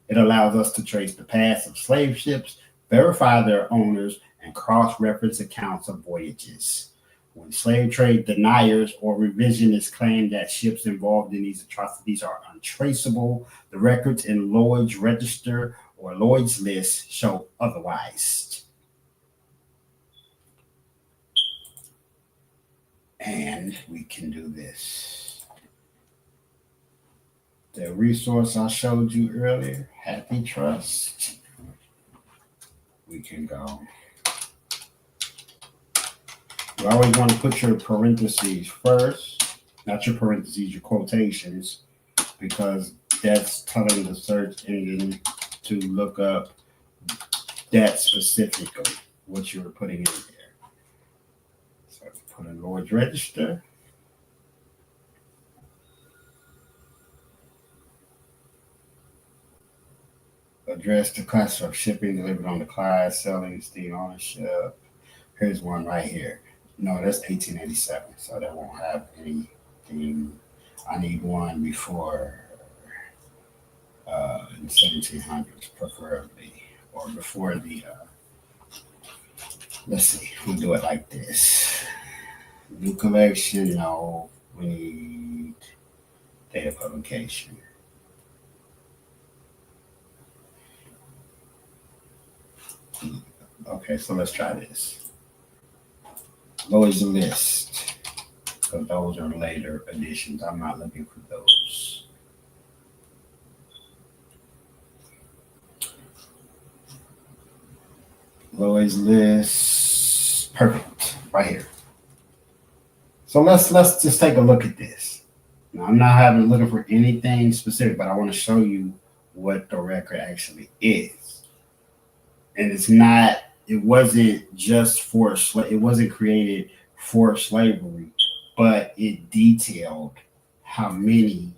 It allows us to trace the past of slave ships, verify their owners, and cross reference accounts of voyages. When slave trade deniers or revisionists claim that ships involved in these atrocities are untraceable, the records in Lloyd's Register or Lloyd's List show otherwise. And we can do this. The resource I showed you earlier, HathiTrust. We can go. You always want to put your parentheses first, not your parentheses, your quotations, because that's telling the search engine to look up that specifically, what you're putting in there. So put in Lloyd's Register. Address the class of shipping delivered on the class, selling, steam ownership. Here's one right here. No, that's 1887, so that won't have anything. I need one before in 1700s, preferably, or before the. Let's see, we'll do it like this. New collection, no. We need date of publication. Okay, so let's try this. Lloyd's List, because those are later editions. I'm not looking for those. Lloyd's List, perfect, right here. So let's just take a look at this. Now, I'm not looking for anything specific, but I want to show you what the record actually is. And it wasn't just for it wasn't created for slavery, but it detailed how many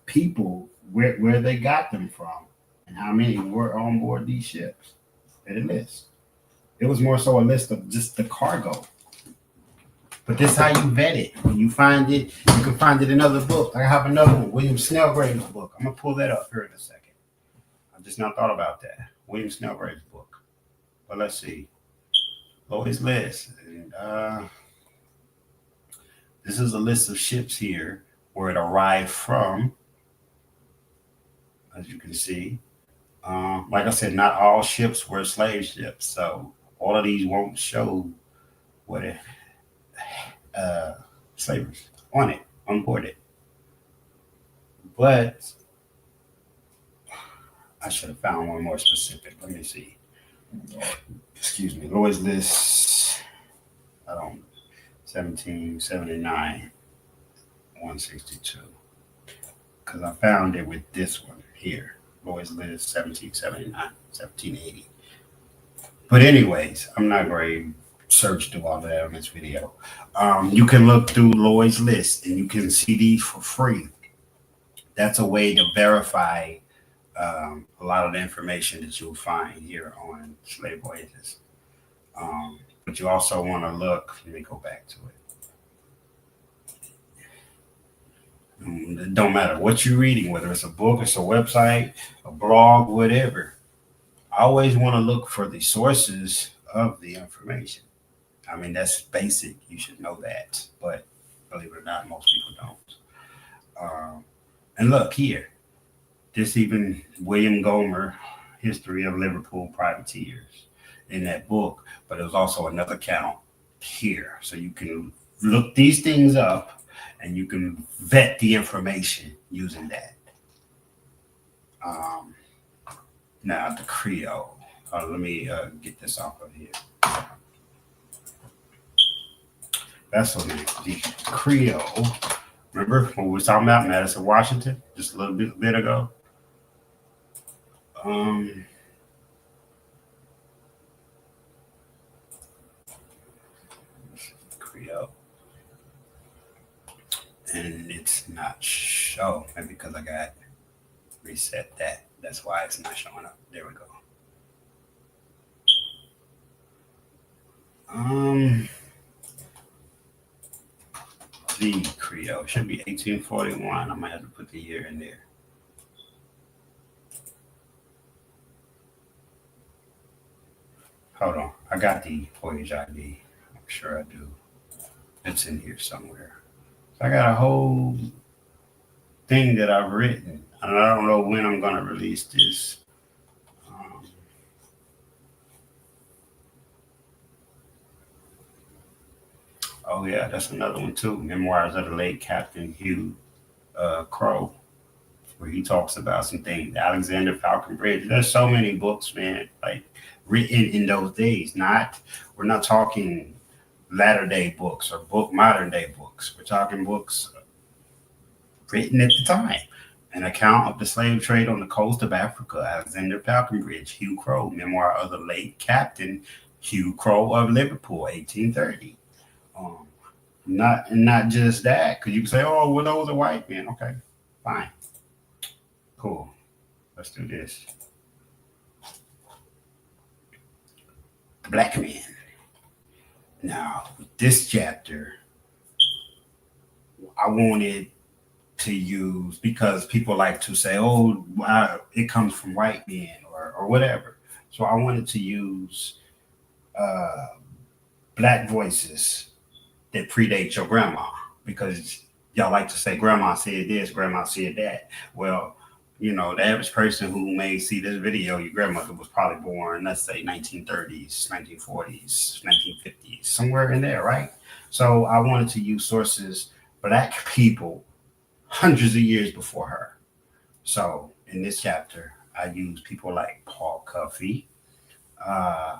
people, where they got them from, and how many were on board these ships. It list. It was more so a list of just the cargo. But this is how you vet it. When you find it, you can find it in other books. I have another one, William Snellgrave's book. I'm gonna pull that up here in a second. I just not thought about that. William Snellgrave's book. But let's see. Lloyd's List. And, this is a list of ships here where it arrived from. As you can see. Like I said, not all ships were slave ships. So all of these won't show what it slavers on board it. But I should have found one more specific. Let me see. Excuse me. Lloyd's List. 1779, 162. Because I found it with this one here. Lloyd's List 1779, 1780. But anyways, I'm not going to search through all of that on this video. You can look through Lloyd's List and you can see these for free. That's a way to verify a lot of the information that you'll find here on slave voyages. But you also want to look, let me go back to it. It don't matter what you're reading, whether it's a book, it's a website, a blog, whatever. I always want to look for the sources of the information. I mean, that's basic. You should know that. But believe it or not, most people don't. And look here. This even William Gomer, History of Liverpool Privateers, in that book. But there's also another account here. So you can look these things up and you can vet the information using that. Now the Creole. Let me get this off of here. That's what the Creole. Remember when we were talking about Madison, Washington, just a little bit ago? and it's not show. Maybe because I got reset that. That's why it's not showing up. There we go. Um, the Creole should be 1841. I might have to put the year in there. Hold on, I got the voyage ID. I'm sure I do. It's in here somewhere. So I got a whole thing that I've written, and I don't know when I'm gonna release this. Um, oh yeah, that's another one too. Memoirs of the late Captain Hugh Crow, where he talks about some things. Alexander Falcon Bridge. There's so many books, man, like written in those days. Not we're not talking latter day books or book modern day books. We're talking books written at the time. An account of the slave trade on the coast of Africa, Alexander Falconbridge, Hugh Crow, memoir of the late Captain Hugh Crow of Liverpool, 1830. Um, not just that, because you can say, oh, well, those are white men. Okay, fine, cool. Let's do this. Black men. Now, with this chapter, I wanted to use because people like to say, "Oh, wow, it comes from white men" or whatever. So I wanted to use uh, black voices that predate your grandma because y'all like to say, "Grandma said this, Grandma said that." Well, the average person who may see this video, your grandmother was probably born, let's say, 1930s, 1940s, 1950s, somewhere in there, right? So I wanted to use sources, black people hundreds of years before her. So in this chapter, I use people like Paul Cuffey, uh,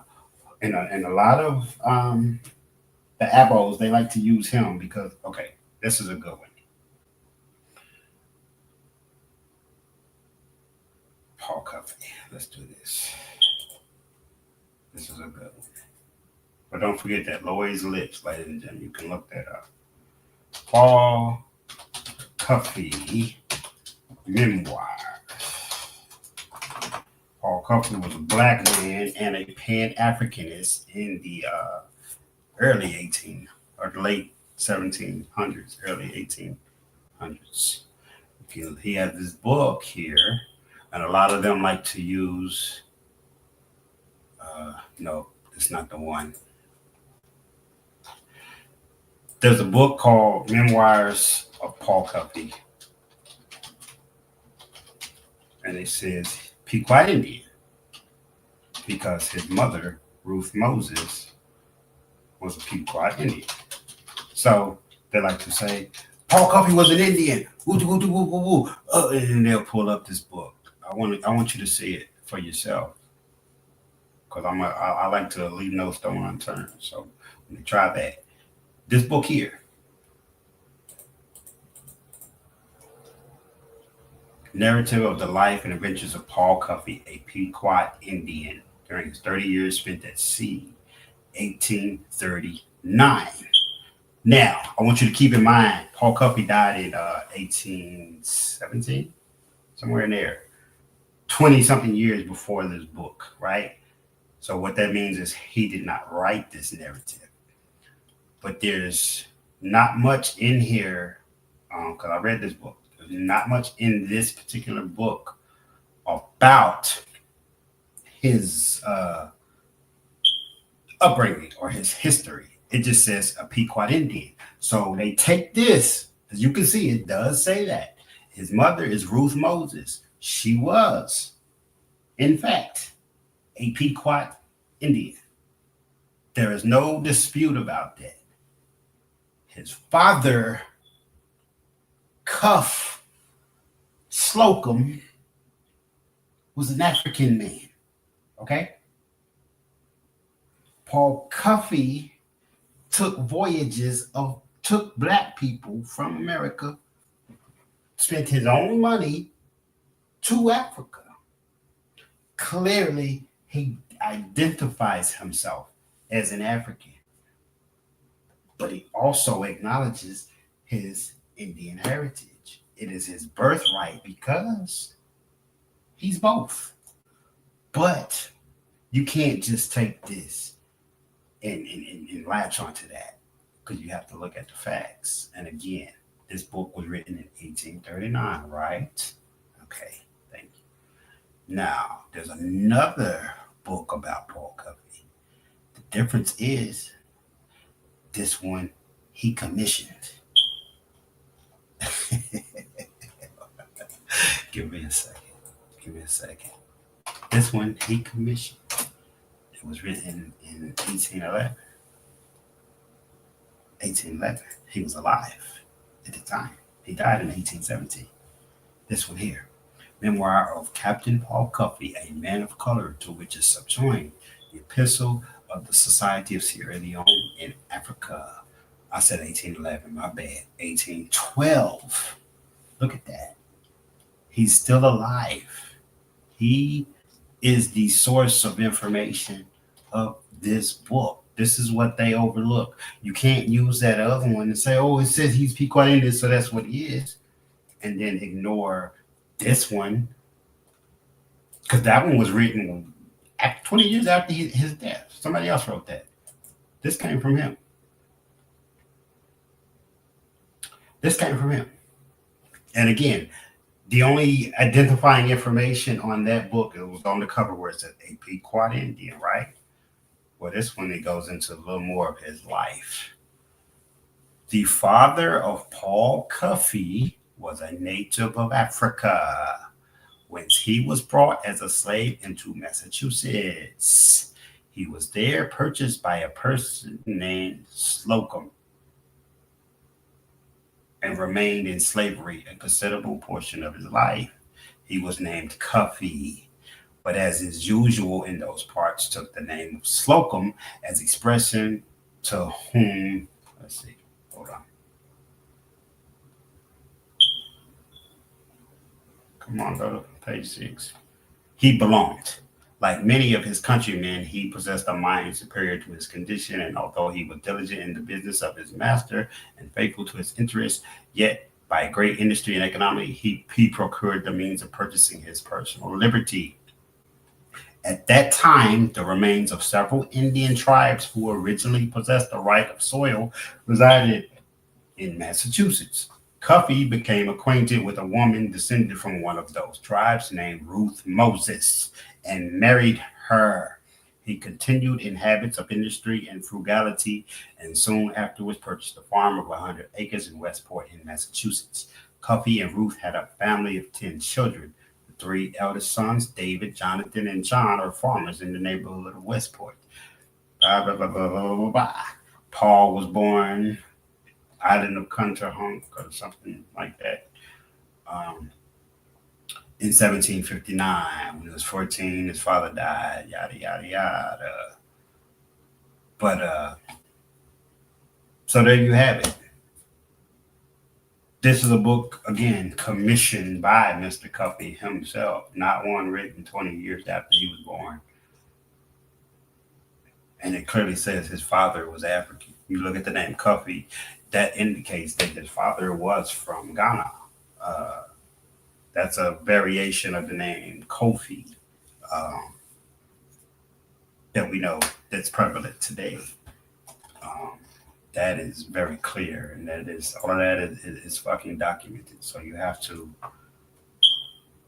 and a lot of the abos they like to use him because okay, this is a good one. Paul Cuffey. Let's do this. This is a good one. But don't forget that Lloyd's Lips, ladies and gentlemen. You can look that up. Paul Cuffey memoir. Paul Cuffey was a black man and a Pan Africanist in the early 18 or the late 1700s, early 1800s. He has this book here, and a lot of them like to use. No, it's not the one. There's a book called Memoirs of Paul Cuffey, and it says Pequot Indian because his mother, Ruth Moses, was a Pequot Indian. So they like to say, Paul Cuffey was an Indian. And they'll pull up this book. I want you to see it for yourself because I like to leave no stone unturned. So let me try that. This book here, Narrative of the Life and Adventures of Paul Cuffey, a Pequot Indian during his 30 years spent at sea, 1839. Now, I want you to keep in mind, Paul Cuffey died in 1817, somewhere in there, 20 something years before this book, right? So, what that means is he did not write this narrative. But there's not much in here, because I read this book, there's not much in this particular book about his upbringing or his history. It just says a Pequot Indian. So they take this, as you can see, it does say that. His mother is Ruth Moses. She was, in fact, a Pequot Indian. There is no dispute about that. His father, Cuff Slocum, was an African man. Okay? Paul Cuffey took black people from America, spent his own money to Africa. Clearly, he identifies himself as an African, but he also acknowledges his Indian heritage. It is his birthright because he's both. But you can't just take this and latch onto that because you have to look at the facts. And again, this book was written in 1839, right? Okay, thank you. Now, there's another book about Paul Covey. The difference is this one he commissioned. Give me a second. Give me a second. This one he commissioned. It was written in 1811. 1811. He was alive at the time. He died in 1817. This one here. Memoir of Captain Paul Covey, a man of color, to which is subjoined the epistle of the Society of Sierra Leone in Africa. I said 1811, my bad. 1812. Look at that. He's still alive. He is the source of information of this book. This is what they overlook. You can't use that other one and say, oh, it says he's Pequot Indian, so that's what he is. And then ignore this one. Because that one was written 20 years after his death. Somebody else wrote that. This came from him. This came from him. And again, the only identifying information on that book, it was on the cover where it said a Pequot Indian, right? Well, this one, it goes into a little more of his life. The father of Paul Covey was a native of Africa, whence he was brought as a slave into Massachusetts. He was there purchased by a person named Slocum and remained in slavery a considerable portion of his life. He was named Covey, but as is usual in those parts, took the name of Slocum as expression to whom, let's see, hold on. Come on, go to page 6. He belonged. Like many of his countrymen, he possessed a mind superior to his condition, and although he was diligent in the business of his master and faithful to his interests, yet by great industry and economy, he procured the means of purchasing his personal liberty. At that time, the remains of several Indian tribes who originally possessed the right of soil resided in Massachusetts. Covey became acquainted with a woman descended from one of those tribes named Ruth Moses and married her. He continued in habits of industry and frugality and soon afterwards purchased a farm of 100 acres in Westport in Massachusetts. Covey and Ruth had a family of 10 children. The 3 eldest sons, David, Jonathan, and John, are farmers in the neighborhood of Westport. Blah, blah, blah, blah, blah, blah, blah. Paul was born Island of Kunterhunk or something like that. In 1759, when he was 14, his father died, yada, yada, yada. But, so there you have it. This is a book, again, commissioned by Mr. Covey himself, not one written 20 years after he was born. And it clearly says his father was African. You look at the name Covey, that indicates that his father was from Ghana. That's a variation of the name Kofi that we know that's prevalent today. That is very clear, and that is all of that is fucking documented. So you have to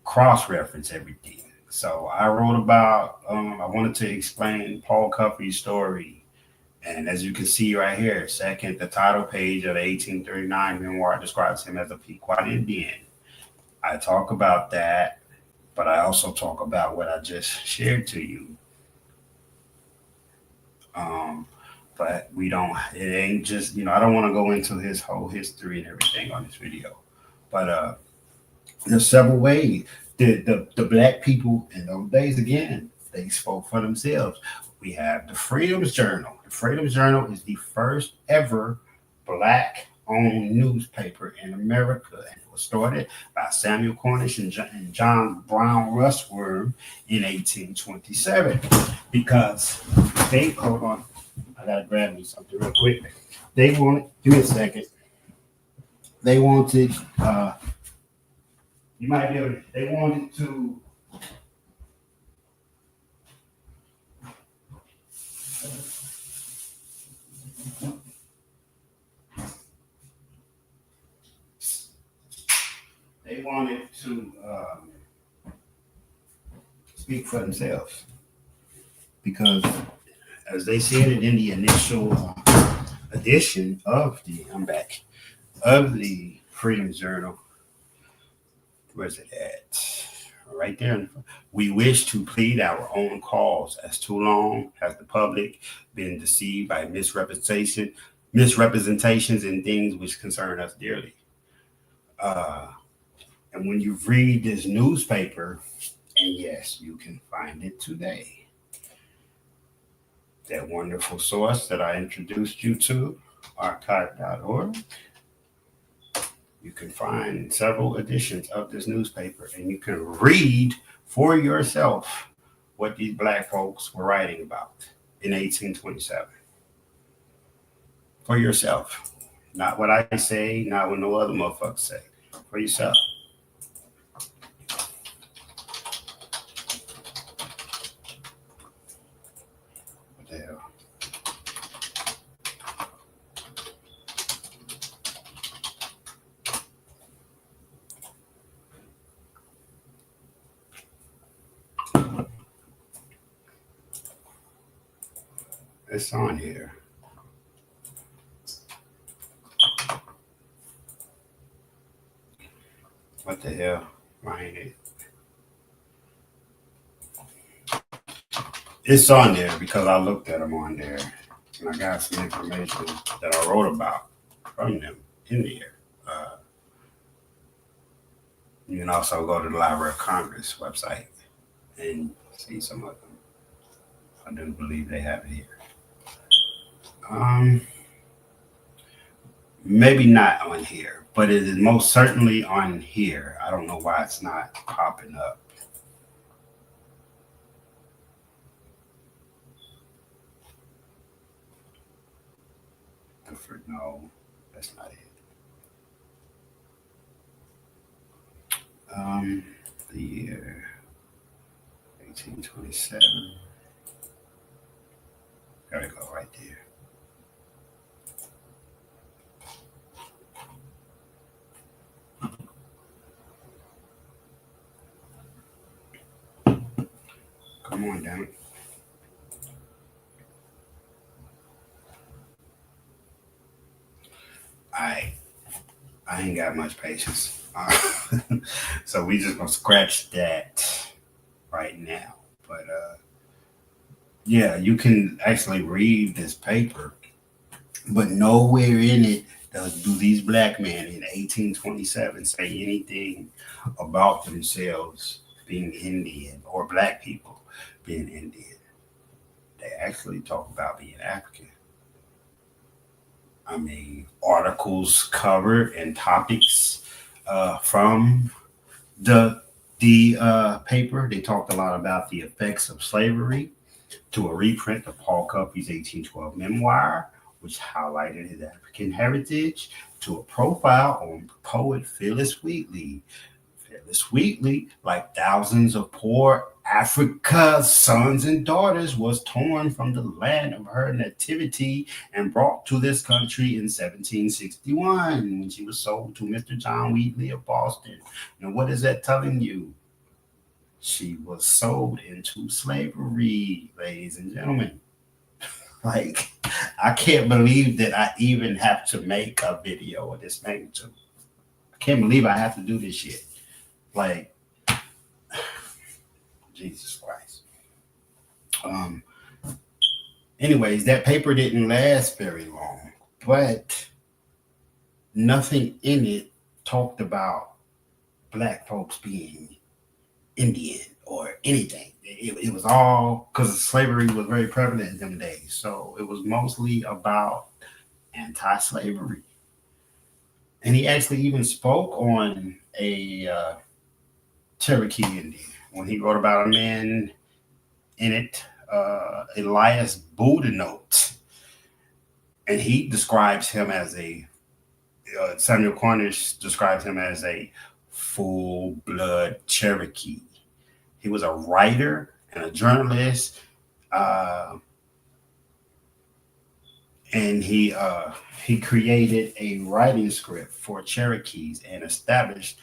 cross-reference everything. So I wrote about, I wanted to explain Paul Covey's story. And as you can see right here, second, the title page of the 1839 memoir describes him as a Pequot Indian. I talk about that, but I also talk about what I just shared to you. But we don't, it ain't just, I don't want to go into his whole history and everything on this video. But there's several ways. The black people in those days, again, they spoke for themselves. We have the Freedom's Journal. The Freedom's Journal is the first ever black-owned newspaper in America. And it was started by Samuel Cornish and John Brown Russwurm in 1827. Because they, hold on, I gotta grab me something real quick. They wanted, give me a second. they wanted, you might be able to, they wanted to, speak for themselves because, as they said it in the initial edition of the Freedom Journal, where's it at? Right there. We wish to plead our own cause, as too long has the public been deceived by misrepresentations in things which concern us dearly. Uh, and when you read this newspaper, and yes, you can find it today, that wonderful source that I introduced you to, archive.org, you can find several editions of this newspaper and you can read for yourself what these black folks were writing about in 1827. For yourself. Not what I say, not what no other motherfuckers say. For yourself. What the hell? It's on here. What the hell? Why ain't it? It's on there because I looked at them on there and I got some information that I wrote about from them in there. You can also go to the Library of Congress website and see some of them. I do believe they have it here. Maybe not on here, but it is most certainly on here. I don't know why it's not popping up. No, that's not it. The year 1827. Gotta go right there. Come on down. I ain't got much patience. So we just gonna scratch that right now. But yeah, you can actually read this paper, but nowhere in it do these black men in 1827 say anything about themselves being Indian or black people being Indian. They actually talk about being African. I mean, articles covered and topics from the paper. They talked a lot about the effects of slavery to a reprint of Paul Cufey's 1812 memoir, which highlighted his African heritage, to a profile on poet Phyllis Wheatley. Phyllis Wheatley, like thousands of poor Africa's sons and daughters, was torn from the land of her nativity and brought to this country in 1761 when she was sold to Mr. John Wheatley of Boston. Now, what is that telling you? She was sold into slavery, ladies and gentlemen. Like, I can't believe that I even have to make a video of this magnitude. I can't believe I have to do this shit. Like, Jesus Christ. Anyways, that paper didn't last very long, but nothing in it talked about black folks being Indian or anything. It was all because slavery was very prevalent in them days. So it was mostly about anti-slavery. And he actually even spoke on a Cherokee Indian when he wrote about a man in it, Elias Boudinot. And he describes him as Samuel Cornish describes him as a full-blood Cherokee. He was a writer and a journalist, uh, and he created a writing script for Cherokees and established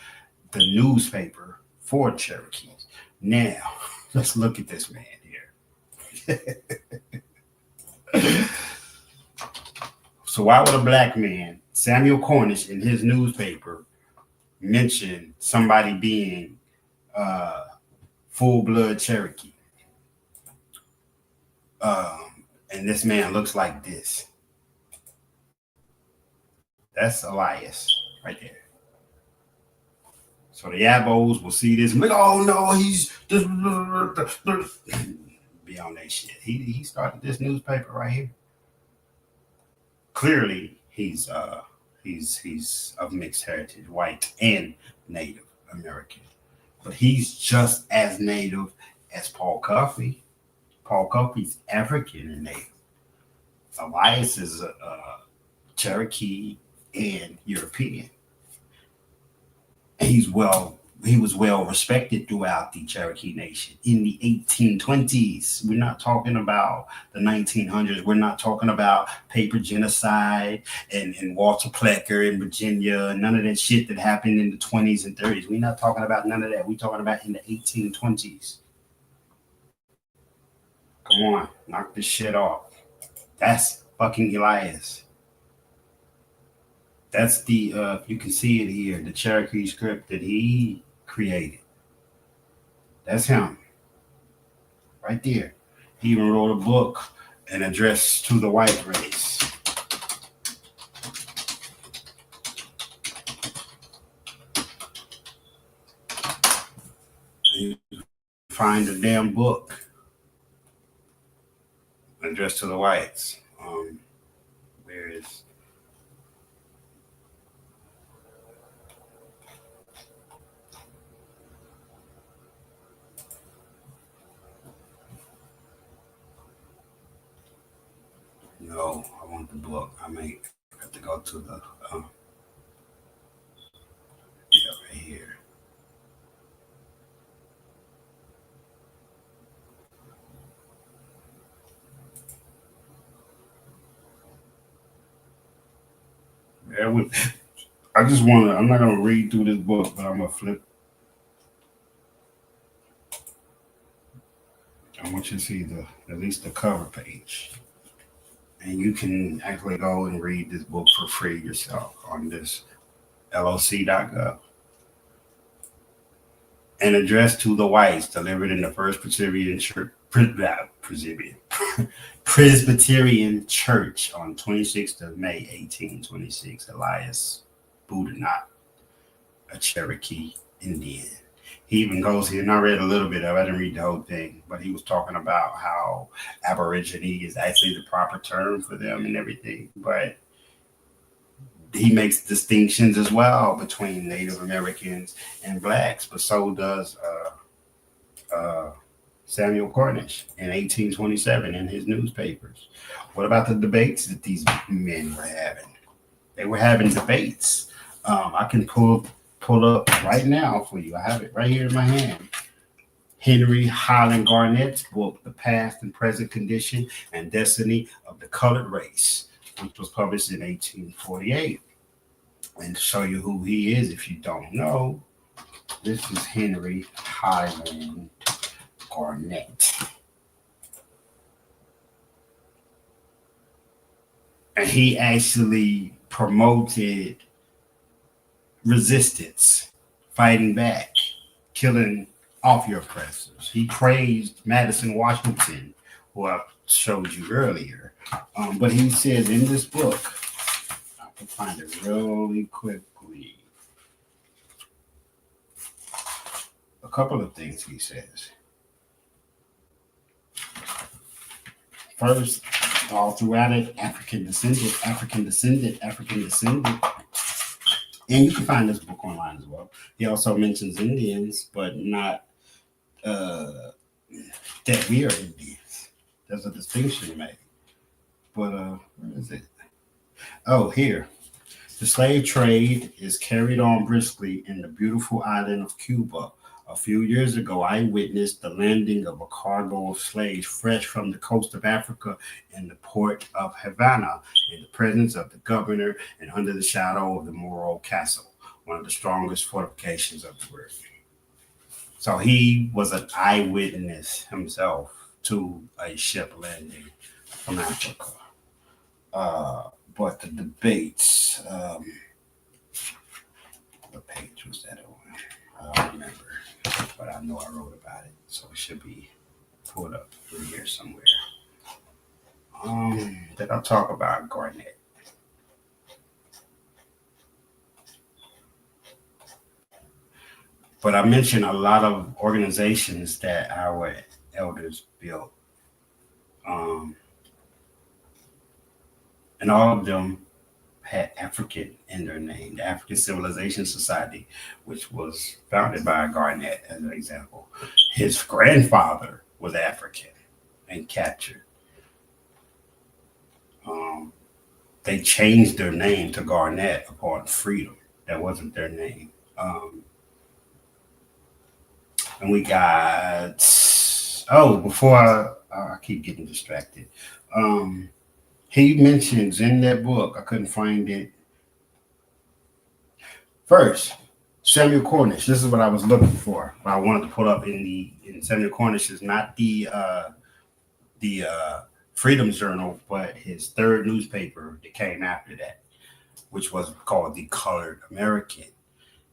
the newspaper for Cherokees. Now, let's look at this man here. So why would a black man, Samuel Cornish, in his newspaper, mention somebody being full-blood Cherokee? And this man looks like this. That's Elias right there. So the Yabos will see this and be like, oh no, he's be on that shit. He started this newspaper right here. Clearly, he's of mixed heritage, white and Native American. But he's just as Native as Paul Cuffey. Paul Cuffey's African and Native. Elias is a Cherokee and European. And he was well respected throughout the Cherokee Nation in the 1820s. We're not talking about the 1900s. We're not talking about paper genocide and Walter Plecker in Virginia. None of that shit that happened in the 20s and 30s. We're not talking about none of that. We're talking about in the 1820s. Come on, knock this shit off. That's fucking Elias. That's the you can see it here, the Cherokee script that he created. That's him. Right there. He even wrote a book, An Address to the White Race. You find the damn book. Address to the Whites. Where is No, I want the book. I may have to go to the yeah, right here. Yeah, I just want to. I'm not gonna read through this book, but I'm gonna flip. I want you to see at least the cover page, and you can actually go and read this book for free yourself on this LOC.gov. An Address to the Whites, delivered in the First Presbyterian Church, Presbyterian Church on 26th of May, 1826. Elias Boudinot, a Cherokee Indian. He even goes here, and I read a little bit of it. I didn't read the whole thing, but he was talking about how Aborigine is actually the proper term for them and everything. But he makes distinctions as well between Native Americans and blacks, but so does Samuel Cornish in 1827 in his newspapers. What about the debates that these men were having? They were having debates. I can pull up right now for you. I have it right here in my hand. Henry Highland Garnett's book, The Past and Present Condition and Destiny of the Colored Race, which was published in 1848. And to show you who he is, if you don't know, this is Henry Highland Garnett. And he actually promoted resistance, fighting back, killing off your oppressors. He praised Madison Washington, who I showed you earlier. But he says in this book, I can find it really quickly. A couple of things he says. First, all throughout it, African descendant. And you can find this book online as well. He also mentions Indians, but not that we are Indians. There's a distinction made. But where is it? Oh, here. The slave trade is carried on briskly in the beautiful island of Cuba. A few years ago, I witnessed the landing of a cargo of slaves fresh from the coast of Africa in the port of Havana, in the presence of the governor and under the shadow of the Morro Castle, one of the strongest fortifications of the world. So he was an eyewitness himself to a ship landing from Africa. But the debates, what page was that on? I don't remember, but I know I wrote about it, so it should be pulled up in here somewhere. Did I talk about Garnett? But I mentioned a lot of organizations that our elders built. And all of them had African in their name. The African Civilization Society, which was founded by Garnett, as an example. His grandfather was African and captured. They changed their name to Garnett upon freedom. That wasn't their name. And we got, before I keep getting distracted. He mentions in that book, I couldn't find it. First, Samuel Cornish. This is what I was looking for. What I wanted to put up in Samuel Cornish is not the Freedom Journal, but his third newspaper that came after that, which was called The Colored American.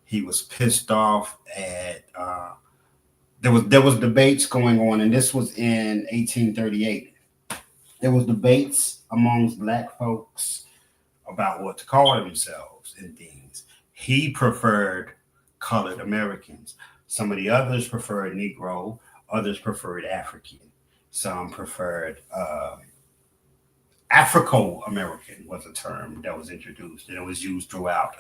He was pissed off at there was debates going on, and this was in 1838. There was debates amongst black folks about what to call themselves and things. He preferred colored Americans. Some of the others preferred Negro. Others preferred African. Some preferred Afro-American was a term that was introduced, and it was used throughout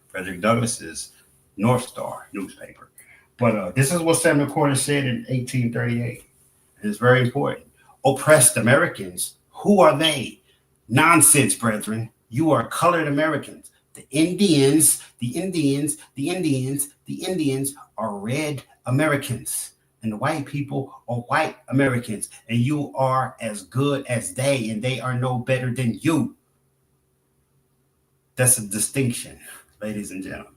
Frederick Douglass's North Star newspaper. But this is what Samuel Cornish said in 1838, and it's very important. Oppressed Americans, who are they? Nonsense, brethren. You are colored Americans. The Indians are red Americans. And the white people are white Americans. And you are as good as they, and they are no better than you. That's a distinction, ladies and gentlemen.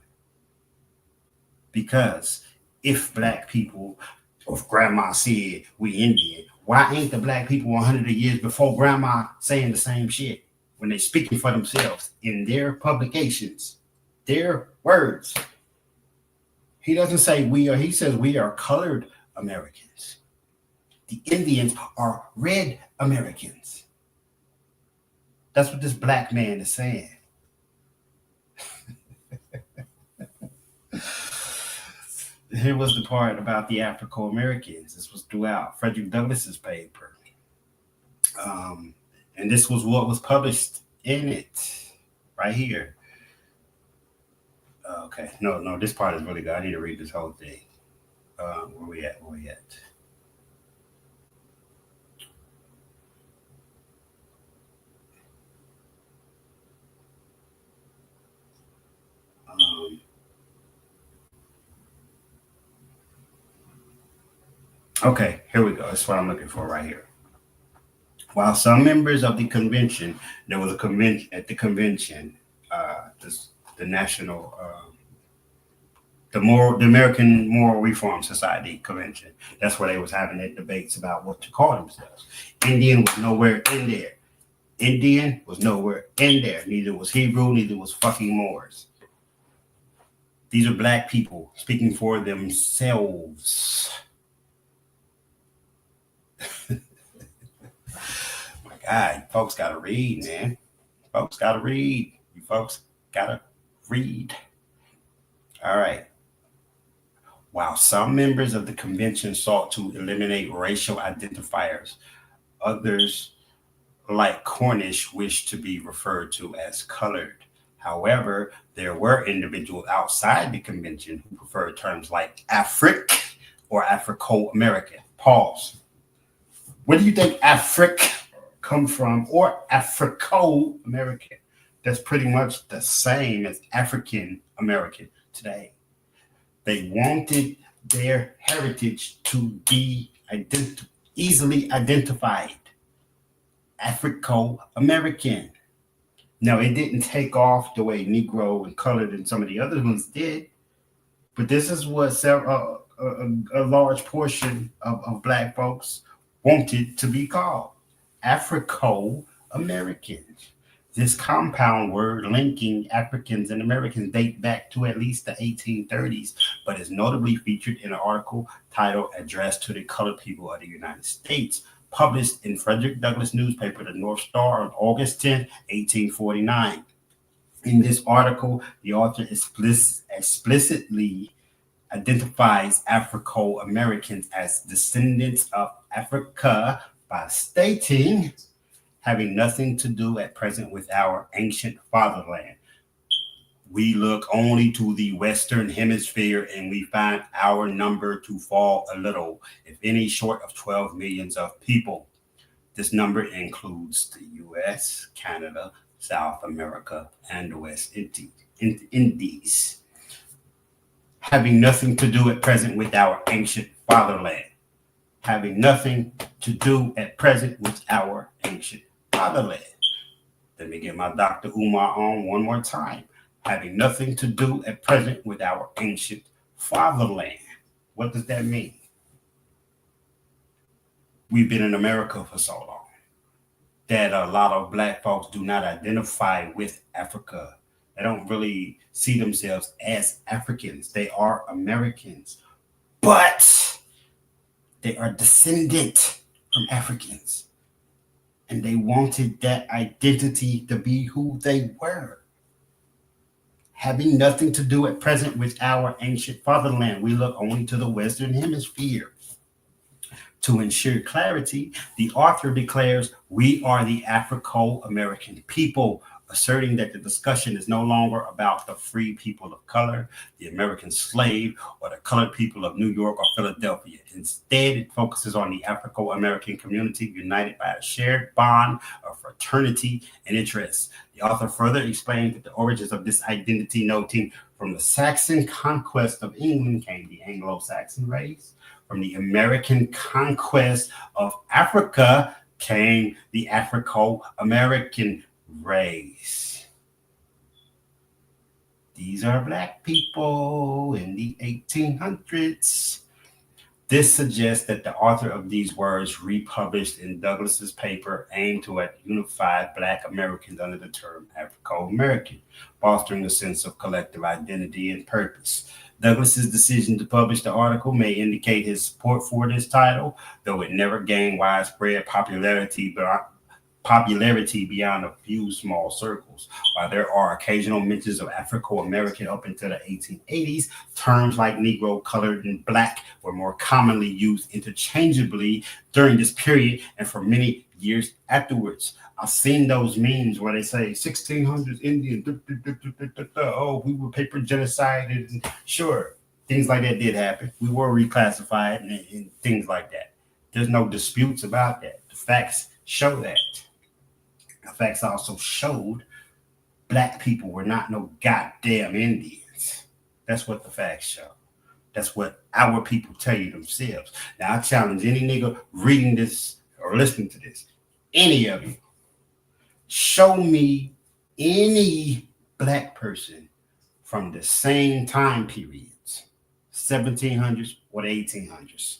Because if black people, or if grandma said we Indian, why ain't the black people 100 years before grandma saying the same shit when they speaking for themselves in their publications, their words? He doesn't say we are, he says we are colored Americans. The Indians are red Americans. That's what this black man is saying. Here was the part about the Afro-Americans. This was throughout Frederick Douglass's paper. And this was what was published in it right here. Okay, no, this part is really good. I need to read this whole thing. Where we at? Okay, here we go. That's what I'm looking for right here. While some members of the convention, there was a convention at the convention, the national, the American Moral Reform Society convention. That's where they was having their debates about what to call themselves. Indian was nowhere in there. Indian was nowhere in there. Neither was Hebrew, neither was fucking Moors. These are black people speaking for themselves. My God, folks gotta read, man. Folks gotta read. You folks gotta read. All right. While some members of the convention sought to eliminate racial identifiers, others, like Cornish, wished to be referred to as colored. However, there were individuals outside the convention who preferred terms like Afric or Africo-American. Pause. Where do you think Afric come from, or Africo-American? that's pretty much the same as African American today. They wanted their heritage to be easily identified. Afro American. Now, it didn't take off the way Negro and colored and some of the other ones did, but this is what a large portion of Black folks wanted to be called Afro Americans. This compound word linking Africans and Americans date back to at least the 1830s, but is notably featured in an article titled Address to the Colored People of the United States, published in Frederick Douglass newspaper, the North Star, on August 10th, 1849. In this article, the author explicitly identifies Afro Americans as descendants of Africa by stating, having nothing to do at present with our ancient fatherland. We look only to the Western Hemisphere and we find our number to fall a little, if any, short of 12 millions of people. This number includes the US, Canada, South America, and the West Indies. Having nothing to do at present with our ancient fatherland. Having nothing to do at present with our ancient fatherland. Let me get my Dr. Umar on one more time. Having nothing to do at present with our ancient fatherland. What does that mean? We've been in America for so long that a lot of Black folks do not identify with Africa. They don't really see themselves as Africans. They are Americans, but they are descendant from Africans. And they wanted that identity to be who they were. Having nothing to do at present with our ancient fatherland. We look only to the Western Hemisphere. To ensure clarity, the author declares we are the Afro-American people, asserting that the discussion is no longer about the free people of color, the American slave, or the colored people of New York or Philadelphia. Instead, it focuses on the Afro-American community united by a shared bond of fraternity and interest. The author further explains that the origins of this identity, noting from the Saxon conquest of England came the Anglo-Saxon race. From the American conquest of Africa came the Afro-American race. These are Black people in the 1800s. This suggests that the author of these words, republished in Douglass's paper, aimed to unify Black Americans under the term Afro-American, fostering a sense of collective identity and purpose. Douglass's decision to publish the article may indicate his support for this title, though it never gained widespread popularity beyond a few small circles. While there are occasional mentions of Afro-American up until the 1880s, terms like Negro, colored, and Black were more commonly used interchangeably during this period and for many years afterwards. I've seen those memes where they say 1600s Indian, oh, we were paper genocided. And sure, things like that did happen. We were reclassified and things like that. There's no disputes about that. The facts show that. The facts also showed Black people were not no goddamn Indians. That's what the facts show. That's what our people tell you themselves. Now, I challenge any nigga reading this or listening to this, any of you, show me any Black person from the same time periods, 1700s or the 1800s,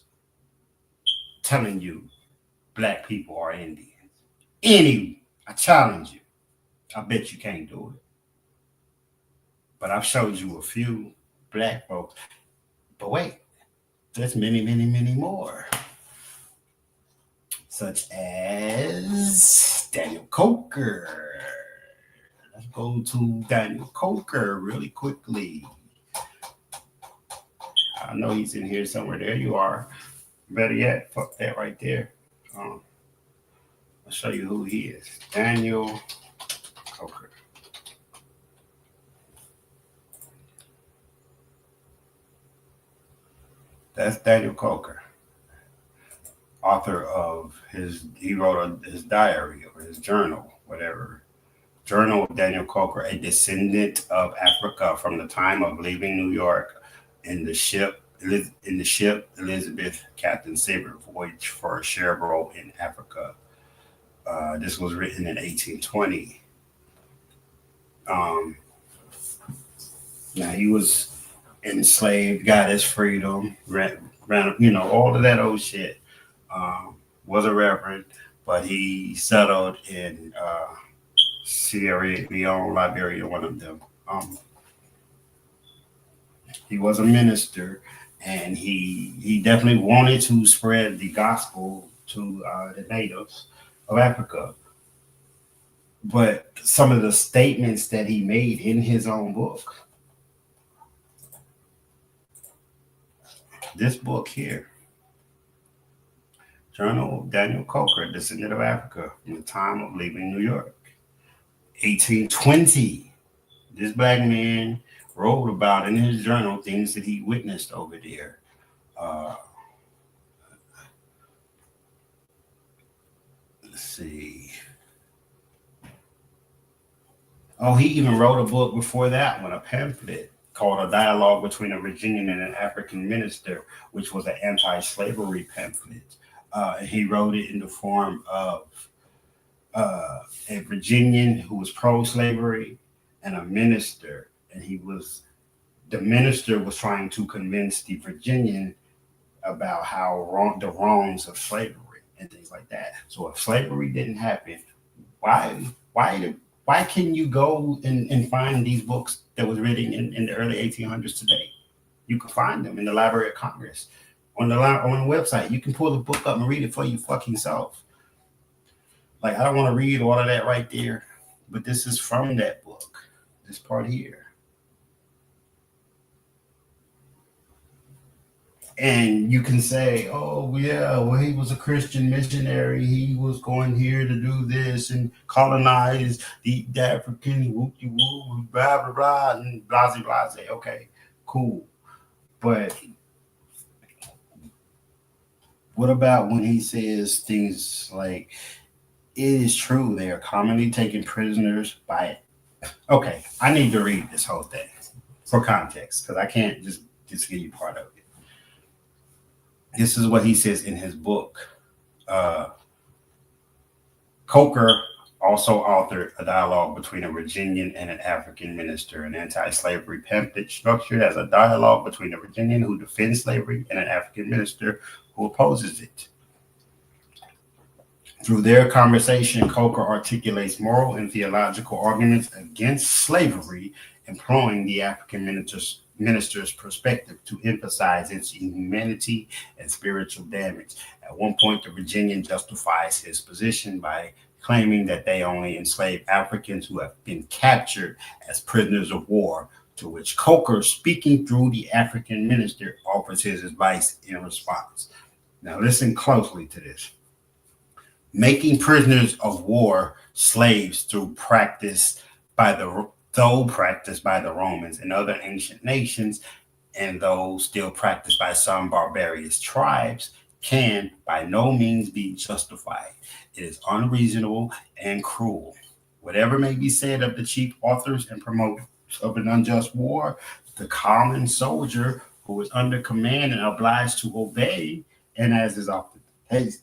telling you Black people are Indians. Any, I challenge you. I bet you can't do it. But I've showed you a few Black folks. But wait, there's many, many, many more. Such as Daniel Coker. Let's go to Daniel Coker really quickly. I know he's in here somewhere. There you are. Better yet, fuck that right there. I'll show you who he is. Daniel Coker. That's Daniel Coker, author of he wrote his diary or his journal, whatever, Journal of Daniel Coker, a descendant of Africa from the time of leaving New York in the ship Elizabeth, Captain Sabre voyage for Cherbourg in Africa. This was written in 1820. Um, Now he was enslaved, got his freedom, ran all of that old shit. Was a reverend, but he settled in Sierra Leone, Liberia, one of them. He was a minister, and he definitely wanted to spread the gospel to the natives of Africa. But some of the statements that he made in his own book, this book here, Journal of Daniel Coker, Descendant of Africa, in the time of leaving New York, 1820. This black man wrote about in his journal things that he witnessed over there. Uh, let's see. Oh, he even wrote a book before that one, a pamphlet called A Dialogue Between a Virginian and an African Minister, which was an anti slavery pamphlet. He wrote it in the form of a Virginian who was pro slavery and a minister. And the minister was trying to convince the Virginian about how the wrongs of slavery and things like that. So if slavery didn't happen, why why why can you go and find these books that was written in the early 1800s today? You can find them in the Library of Congress on the website. You can pull the book up and read it for you fucking self. Like I don't want to read all of that right there, but this is from that book. This part here. And you can say, oh, yeah, well, he was a Christian missionary. He was going here to do this and colonize the African, whoop de whoop, blah, blah, blah, and blah, blah, blah. Okay, cool. But what about when he says things like, it is true they are commonly taken prisoners by. Okay, I need to read this whole thing for context because I can't just give you part of it. This is what he says in his book. Uh, Coker also authored A Dialogue Between a Virginian and an African Minister, an anti-slavery pamphlet structured as a dialogue between a Virginian who defends slavery and an African minister who opposes it. Through their conversation, Coker articulates moral and theological arguments against slavery, employing the African minister's perspective to emphasize its inhumanity and spiritual damage. At one point, the Virginian justifies his position by claiming that they only enslave Africans who have been captured as prisoners of war, to which Coker, speaking through the African minister, offers his advice in response. Now, listen closely to this. Making prisoners of war slaves through practice by the though practiced by the Romans and other ancient nations, and though still practiced by some barbarous tribes, can by no means be justified. It is unreasonable and cruel. Whatever may be said of the chief authors and promoters of an unjust war, the common soldier who is under command and obliged to obey, and as is often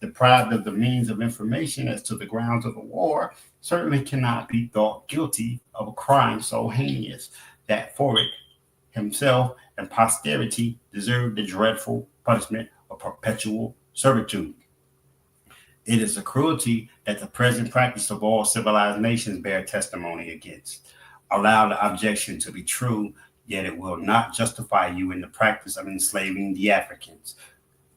deprived of the means of information as to the grounds of the war, certainly cannot be thought guilty of a crime so heinous that for it himself and posterity deserve the dreadful punishment of perpetual servitude. It is a cruelty that the present practice of all civilized nations bear testimony against. Allow the objection to be true, yet it will not justify you in the practice of enslaving the Africans.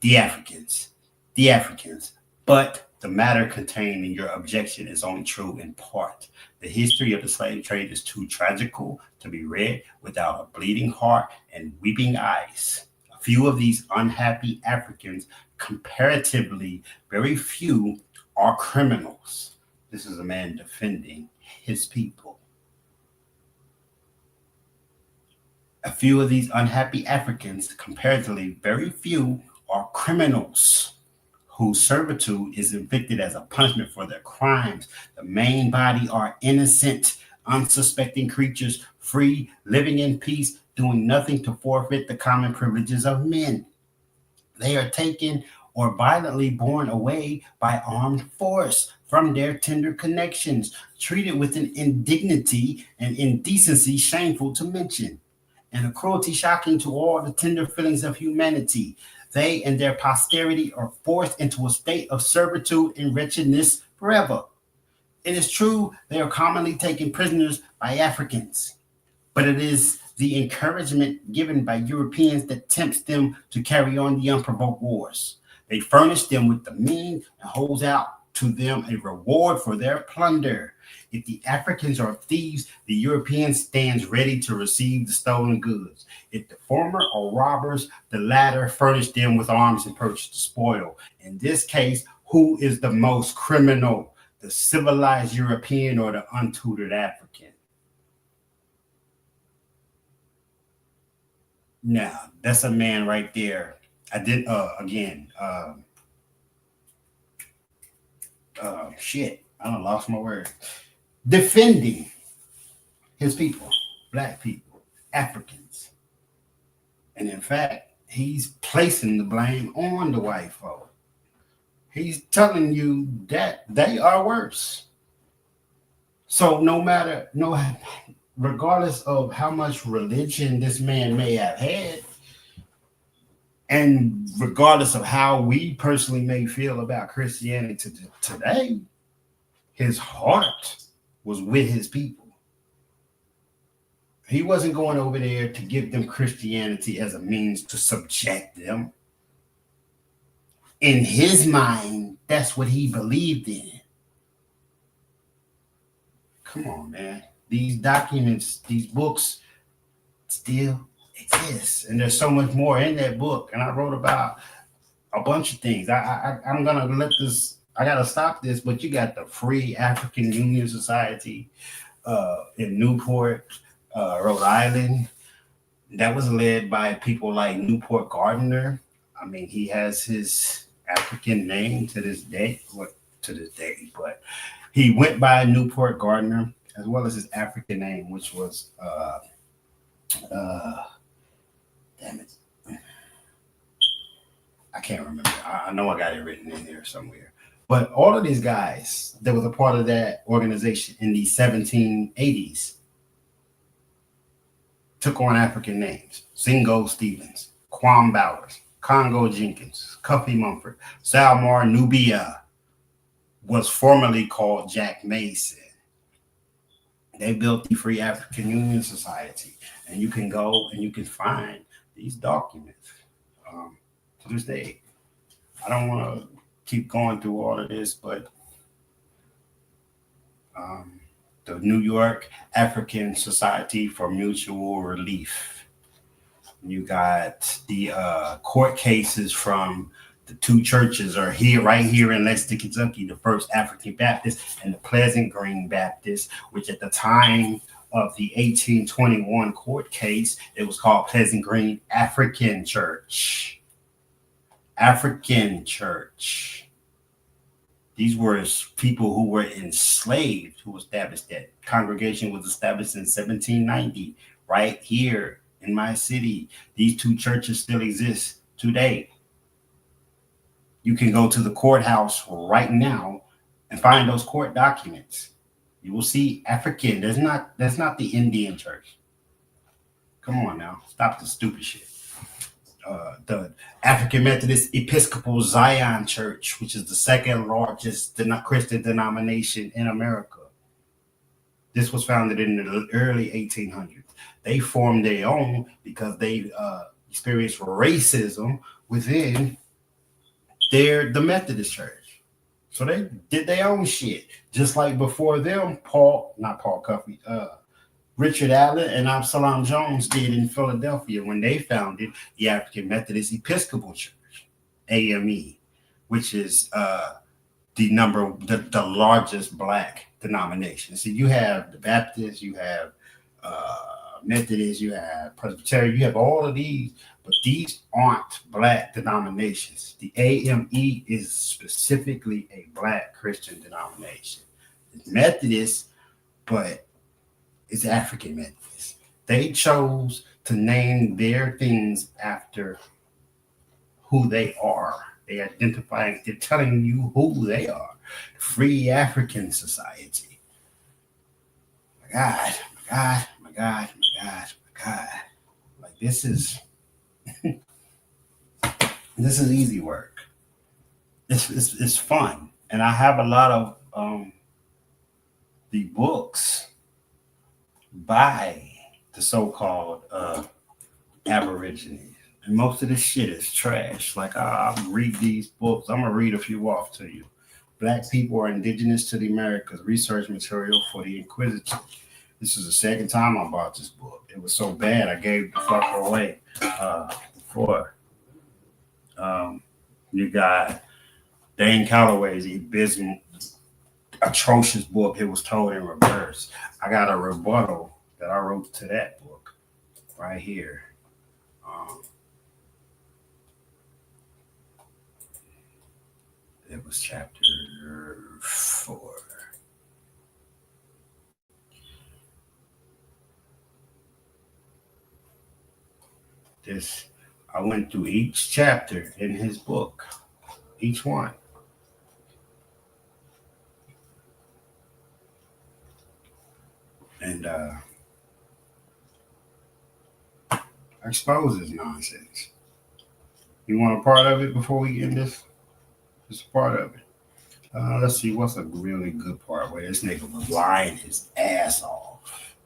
The Africans. The Africans. But the matter contained in your objection is only true in part. The history of the slave trade is too tragical to be read without a bleeding heart and weeping eyes. A few of these unhappy Africans, comparatively very few, are criminals. This is a man defending his people. A few of these unhappy Africans, comparatively very few, are criminals whose servitude is inflicted as a punishment for their crimes. The main body are innocent, unsuspecting creatures, free, living in peace, doing nothing to forfeit the common privileges of men. They are taken or violently borne away by armed force from their tender connections, treated with an indignity and indecency shameful to mention, and a cruelty shocking to all the tender feelings of humanity. They and their posterity are forced into a state of servitude and wretchedness forever. It is true they are commonly taken prisoners by Africans, but it is the encouragement given by Europeans that tempts them to carry on the unprovoked wars. They furnish them with the means and holds out to them a reward for their plunder. If the Africans are thieves, the European stands ready to receive the stolen goods. If the former are robbers, the latter furnish them with arms and purchase the spoil. In this case, who is the most criminal, the civilized European or the untutored African? Now, that's a man right there. I did again. Shit, I don't lost my word. Defending his people, black people, Africans, and in fact, he's placing the blame on the white folk. He's telling you that they are worse. So regardless of how much religion this man may have had, and regardless of how we personally may feel about Christianity today, his heart was with his people. He wasn't going over there to give them Christianity as a means to subject them. In his mind, that's what he believed in. Come on, man. These documents, these books still exist. And there's so much more in that book. And I wrote about a bunch of things. I'm gonna let this, I gotta stop this, but you got the Free African Union Society in Newport, Rhode Island. That was led by people like Newport Gardner. I mean, he has his African name to this day, but he went by Newport Gardner as well as his African name, which was damn it, I can't remember. I know I got it written in there somewhere. But all of these guys that was a part of that organization in the 1780s took on African names. Zingo Stevens, Quam Bowers, Congo Jenkins, Cuffy Mumford, Salmar Nubia was formerly called Jack Mason. They built the Free African Union Society, and you can go and you can find these documents to this day. I don't want to keep going through all of this, but the New York African Society for Mutual Relief. You got the court cases from the two churches are here, right here in Lexington, Kentucky, the First African Baptist and the Pleasant Green Baptist, which at the time of the 1821 court case, it was called Pleasant Green African Church. African Church. These were people who were enslaved who established that. Congregation was established in 1790, right here in my city. These two churches still exist today. You can go to the courthouse right now and find those court documents. You will see African. That's not the Indian church. Come on now, stop the stupid shit. The African Methodist Episcopal Zion Church, which is the second largest Christian denomination in America. This was founded in the early 1800s. They formed their own because they experienced racism within the Methodist Church. So they did their own shit. Just like before them, Richard Allen and Absalom Jones did in Philadelphia when they founded the African Methodist Episcopal Church, AME, which is the largest black denomination. So you have the Baptists, you have Methodist, you have Presbyterian, you have all of these, but these aren't black denominations. The AME is specifically a black Christian denomination. It's Methodist, but it's African Methodist. They chose to name their things after who they are. They identify, they're telling you who they are. Free African Society. My God, my God, my God, my God, my God. Like this is this is easy work. It's fun. And I have a lot of the books by the so-called Aborigines. And most of this shit is trash. Like I'll read these books. I'm gonna read a few off to you. Black people are indigenous to the Americas. Research material for the Inquisitive. This is the second time I bought this book. It was so bad I gave the fucker away. Before you got Dane Calloway's abysmal, atrocious book. It was told in reverse. I got a rebuttal that I wrote to that book right here. It was chapter 4. I went through each chapter in his book, each one. And expose this nonsense. You want a part of it before we end this? Just a part of it. Let's see what's a really good part where this nigga was lying his ass off.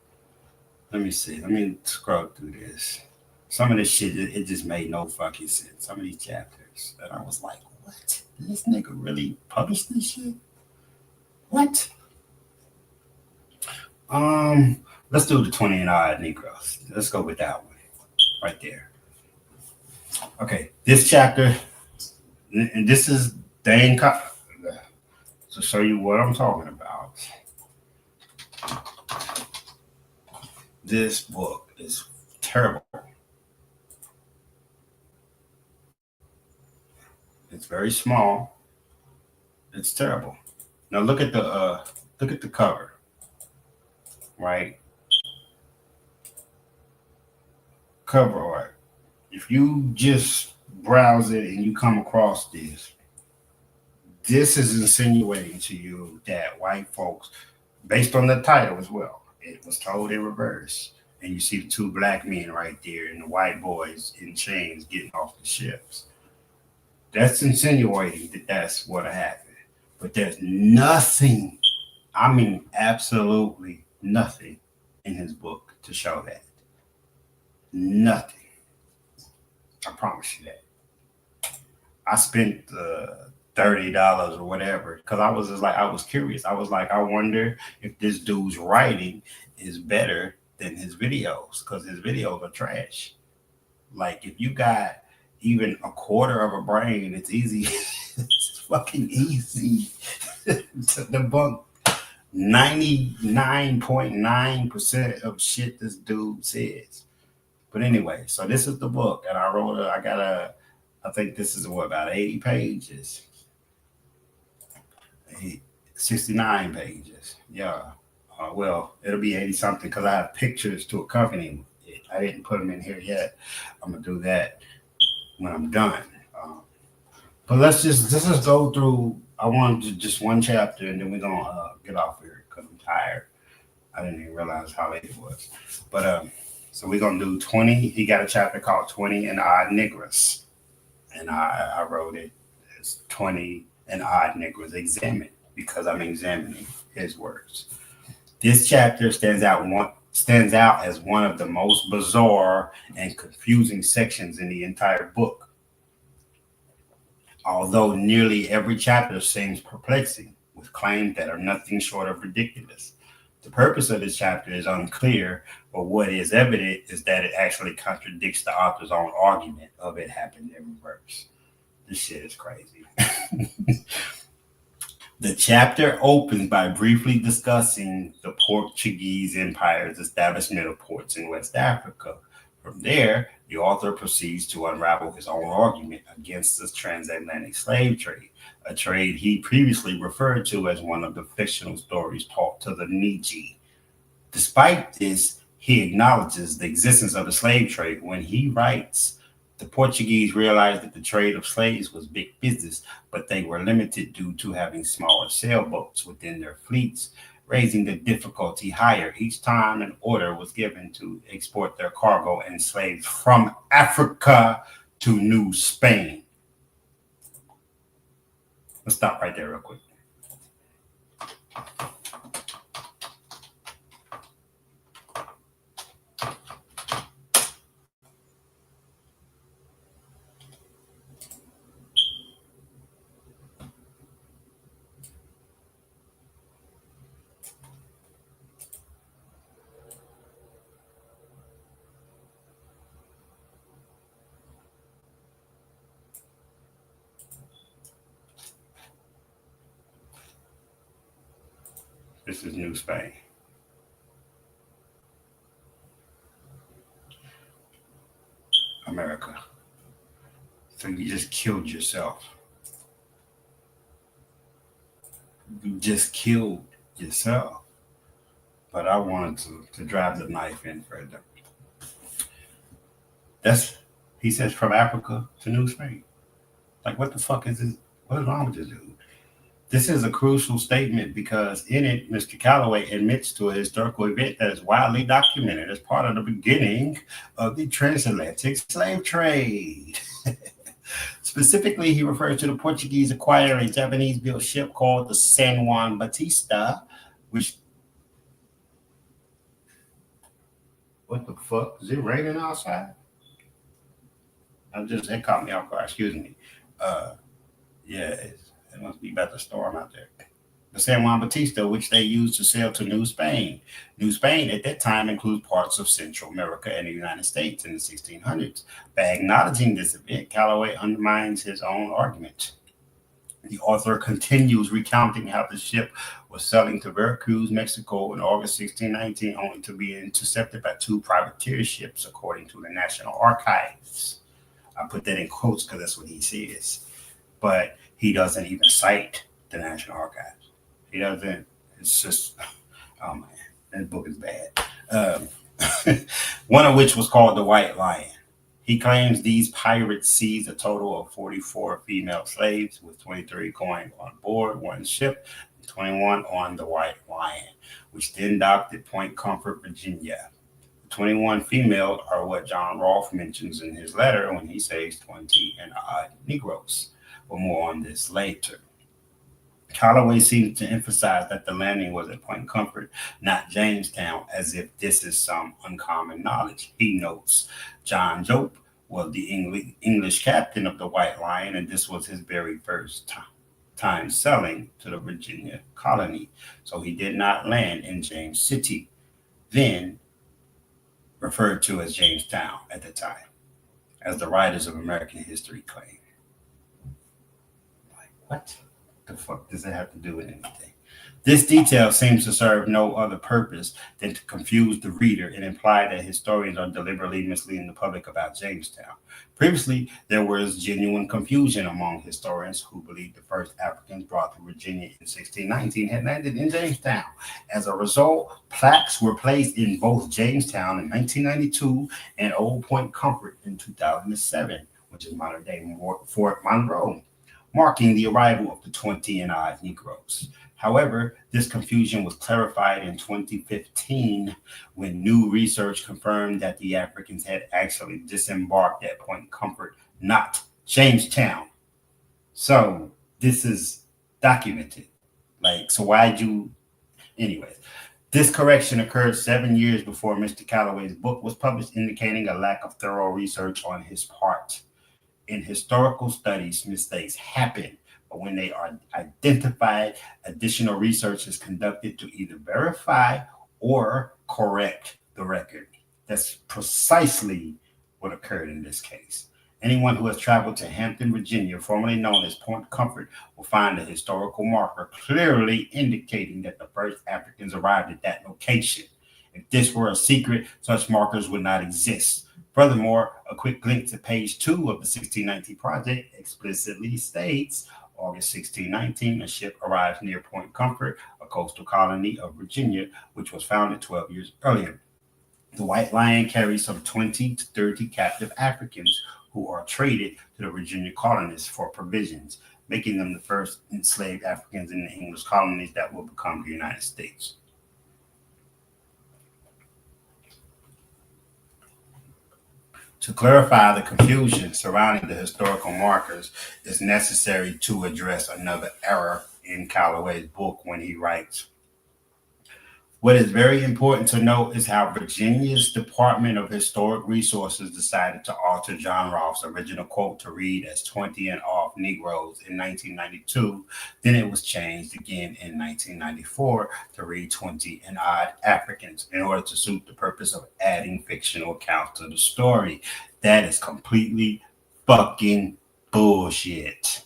Let me see. Let me scroll through this. Some of this shit, it just made no fucking sense. Some of these chapters. And I was like, what? Did this nigga really publish this shit? What? Let's do the 20 and odd Negroes. Let's go with that one. Right there. Okay, this chapter, and this is Dane to show you what I'm talking about. This book is terrible. It's very small. It's terrible. Now look at the cover, right? Cover art. If you just browse it and you come across this is insinuating to you that white folks, based on the title as well, it was told in reverse. And you see the two black men right there and the white boys in chains getting off the ships. That's insinuating that that's what happened. But there's nothing, I mean, absolutely nothing in his book to show that. Nothing. I promise you that. I spent $30 or whatever because I was curious. I was like, I wonder if this dude's writing is better than his videos because his videos are trash. Like if you got even a quarter of a brain, it's easy. It's fucking easy to debunk 99.9% of shit this dude says. But anyway, so this is the book, and I think this is about 80 pages. 69 pages. Yeah. Well, it'll be 80 something because I have pictures to accompany it. I didn't put them in here yet. I'm going to do that when I'm done. But let's just go through. I wanted to just one chapter, and then we're going to get off here because I'm tired. I didn't even realize how late it was. But so we're going to do 20. He got a chapter called 20 and Odd Negroes. And I wrote it as 20 and Odd Negroes Examined because I'm examining his words. This chapter stands out as one of the most bizarre and confusing sections in the entire book. Although nearly every chapter seems perplexing with claims that are nothing short of ridiculous. The purpose of this chapter is unclear, but what is evident is that it actually contradicts the author's own argument of it happened in reverse. This shit is crazy. The chapter opens by briefly discussing the Portuguese Empire's establishment of ports in West Africa. From there, The author proceeds to unravel his own argument against the transatlantic slave trade, a trade he previously referred to as one of the fictional stories taught to the Nietzsche. Despite this, he acknowledges the existence of the slave trade when he writes, the Portuguese realized that the trade of slaves was big business, but they were limited due to having smaller sailboats within their fleets, raising the difficulty higher each time an order was given to export their cargo and slaves from Africa to New Spain. Let's stop right there real quick. This is New Spain. America. So you just killed yourself. You just killed yourself. But I wanted to drive the knife in further. He says from Africa to New Spain. Like, what the fuck is this? What is wrong with this dude? This is a crucial statement because in it, Mr. Calloway admits to a historical event that is widely documented as part of the beginning of the transatlantic slave trade. Specifically, he refers to the Portuguese acquiring a Japanese-built ship called the San Juan Batista, which... What the fuck? Is it raining outside? It caught me off guard, excuse me. Yeah, it must be about to storm out there. The San Juan Batista, which they used to sail to New Spain. New Spain at that time includes parts of Central America and the United States in the 1600s. By acknowledging this event, Calloway undermines his own argument. The author continues recounting how the ship was sailing to Veracruz, Mexico in August 1619, only to be intercepted by two privateer ships, according to the National Archives. I put that in quotes because that's what he says. But he doesn't even cite the National Archives. He doesn't. It's just, oh man, that book is bad. One of which was called The White Lion. He claims these pirates seized a total of 44 female slaves, with 23 going on board one ship and 21 on the White Lion, which then docked at Point Comfort, Virginia. The 21 female are what John Rolfe mentions in his letter when he says 20 and odd Negroes. But more on this later. Calloway seems to emphasize that the landing was at Point Comfort, not Jamestown, as if this is some uncommon knowledge. He notes John Jope was the English captain of the White Lion, and this was his very first time sailing to the Virginia colony. So he did not land in James City, then referred to as Jamestown at the time, as the writers of American history claim. Like, what? The fuck does that have to do with anything? This detail seems to serve no other purpose than to confuse the reader and imply that historians are deliberately misleading the public about Jamestown. Previously, there was genuine confusion among historians who believed the first Africans brought to Virginia in 1619 had landed in Jamestown. As a result, plaques were placed in both Jamestown in 1992 and Old Point Comfort in 2007, which is modern-day Fort Monroe, marking the arrival of the 20 and odd Negroes. However, this confusion was clarified in 2015 when new research confirmed that the Africans had actually disembarked at Point Comfort, not Jamestown. So this is documented. So why'd you... Anyways, this correction occurred 7 years before Mr. Calloway's book was published, indicating a lack of thorough research on his part. In historical studies, mistakes happen, but when they are identified, additional research is conducted to either verify or correct the record. That's precisely what occurred in this case. Anyone who has traveled to Hampton, Virginia, formerly known as Point Comfort, will find a historical marker clearly indicating that the first Africans arrived at that location. If this were a secret, such markers would not exist. Furthermore, a quick glance at page 2 of the 1619 project explicitly states August 1619, a ship arrives near Point Comfort, a coastal colony of Virginia, which was founded 12 years earlier. The White Lion carries some 20 to 30 captive Africans who are traded to the Virginia colonists for provisions, making them the first enslaved Africans in the English colonies that will become the United States. To clarify the confusion surrounding the historical markers, it's necessary to address another error in Calloway's book when he writes, what is very important to note is how Virginia's Department of Historic Resources decided to alter John Rolfe's original quote to read as 20 and off Negroes in 1992. Then it was changed again in 1994 to read 20 and odd Africans in order to suit the purpose of adding fictional accounts to the story. That is completely fucking bullshit.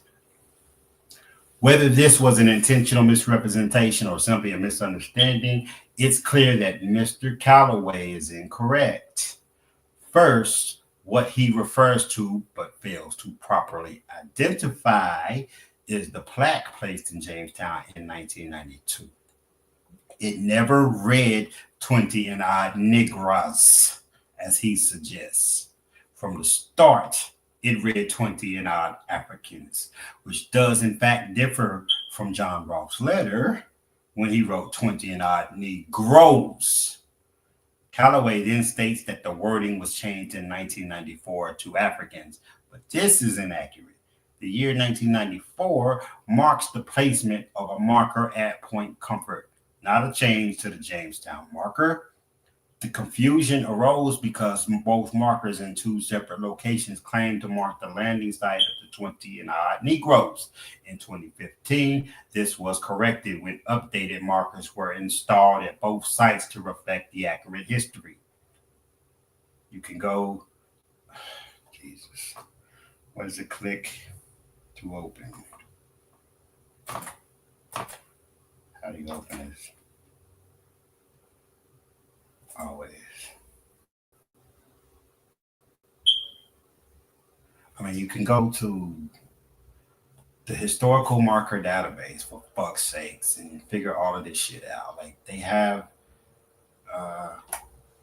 Whether this was an intentional misrepresentation or simply a misunderstanding, it's clear that Mr. Calloway is incorrect. First, what he refers to but fails to properly identify is the plaque placed in Jamestown in 1992. It never read 20 and odd Negroes, as he suggests. From the start, it read 20 and odd Africans, which does in fact differ from John Rolfe's letter when he wrote 20 and odd Negroes. Calloway then states that the wording was changed in 1994 to Africans, but this is inaccurate. The year 1994 marks the placement of a marker at Point Comfort, not a change to the Jamestown marker. The confusion arose because both markers in two separate locations claimed to mark the landing site of the 20 and odd Negroes. In 2015, this was corrected when updated markers were installed at both sites to reflect the accurate history. You can go, Jesus, what does it click to open? How do you open this? Always. I mean, you can go to the historical marker database for fuck's sakes and figure all of this shit out. Like they have,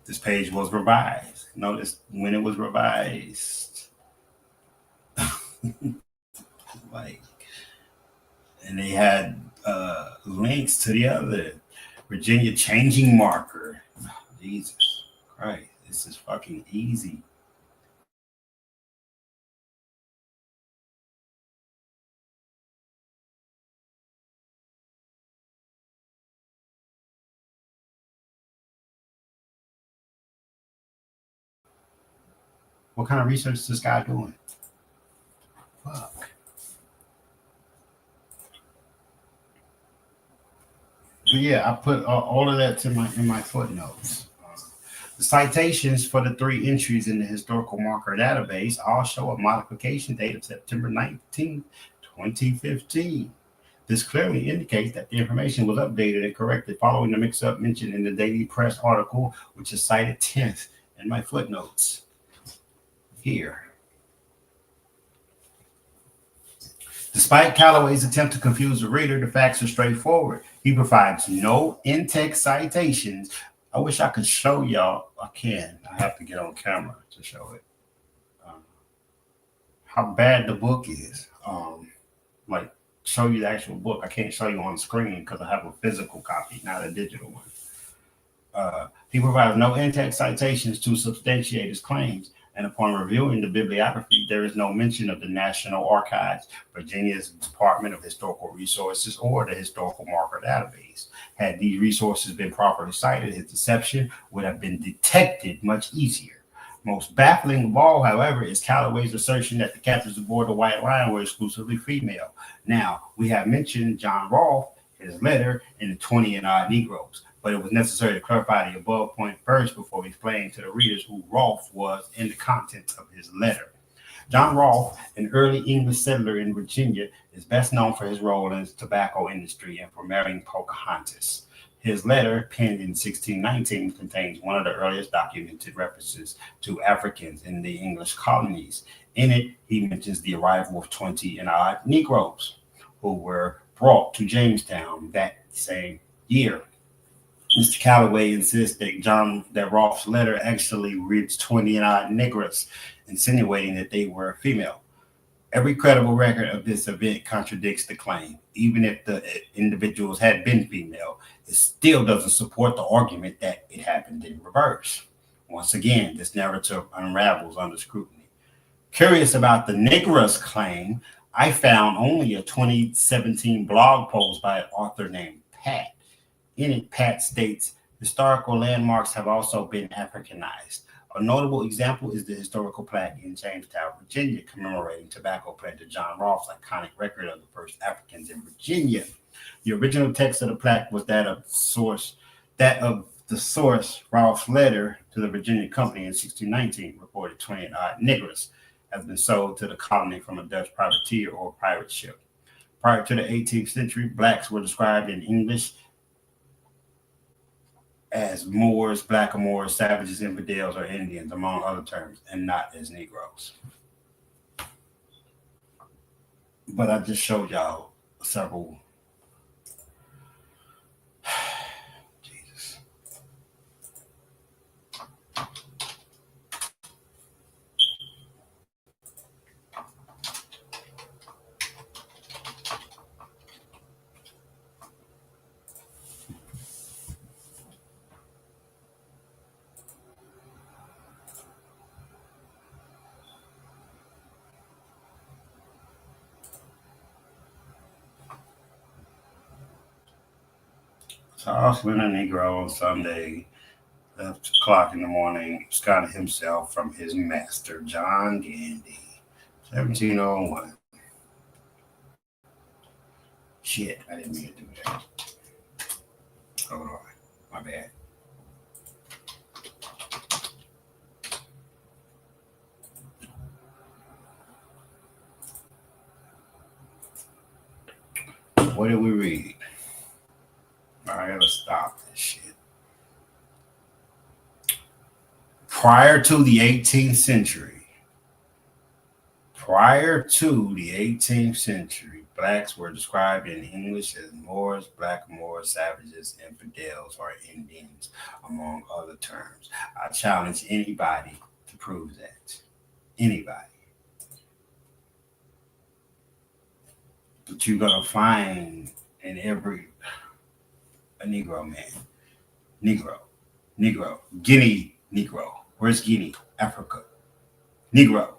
this page was revised. Notice when it was revised. Like, and they had links to the other Virginia changing marker. Jesus Christ, this is fucking easy. What kind of research is this guy doing? Fuck. But yeah, I put all of that in my footnotes. The citations for the three entries in the historical marker database all show a modification date of September 19, 2015. This clearly indicates that the information was updated and corrected following the mix-up mentioned in the Daily Press article, which is cited 10th in my footnotes here. Despite Calloway's attempt to confuse the reader, the facts are straightforward. He provides no in-text citations. I wish I could show y'all. I can. I have to get on camera to show it. How bad the book is. Like, show you the actual book. I can't show you on screen because I have a physical copy, not a digital one. He provides no in-text citations to substantiate his claims. And upon reviewing the bibliography, there is no mention of the National Archives, Virginia's Department of Historical Resources, or the Historical Marker Database. Had these resources been properly cited, his deception would have been detected much easier. Most baffling of all, however, is Calloway's assertion that the captives aboard the White Lion were exclusively female. Now, we have mentioned John Rolfe, his letter, and the 20 and odd Negroes, but it was necessary to clarify the above point first before explaining to the readers who Rolfe was in the contents of his letter. John Rolfe, an early English settler in Virginia, is best known for his role in the tobacco industry and for marrying Pocahontas. His letter, penned in 1619, contains one of the earliest documented references to Africans in the English colonies. In it, he mentions the arrival of 20 and odd Negroes who were brought to Jamestown that same year. Mr. Calloway insists that Rolfe's letter actually reads 20 and odd Negroes, insinuating that they were female. Every credible record of this event contradicts the claim. Even if the individuals had been female, it still doesn't support the argument that it happened in reverse. Once again, this narrative unravels under scrutiny. Curious about the Negroes claim, I found only a 2017 blog post by an author named Pat. In it, Pat states historical landmarks have also been Africanized. A notable example is the historical plaque in Jamestown, Virginia, commemorating tobacco planter John Rolfe's iconic record of the first Africans in Virginia. The original text of the plaque was that of the source Rolfe's letter to the Virginia Company in 1619, reported 20 odd Negroes has been sold to the colony from a Dutch privateer or pirate ship. Prior to the 18th century, blacks were described in English as Moors, blackamoors, savages, infidels, or Indians, among other terms, and not as Negroes. But I just showed y'all several. Jesus. Charles Leonard Negro on Sunday left o'clock in the morning, absconded himself from his master, John Gandy, 1701. Shit, I didn't mean to do that. Hold on, my bad. What did we read? I gotta stop this shit. Prior to the 18th century, blacks were described in English as Moors, blackamoors, savages, infidels, or Indians, among other terms. I challenge anybody to prove that. Anybody. But you're gonna find in every a Negro man, Negro, Guinea Negro. Where's Guinea? Africa. Negro.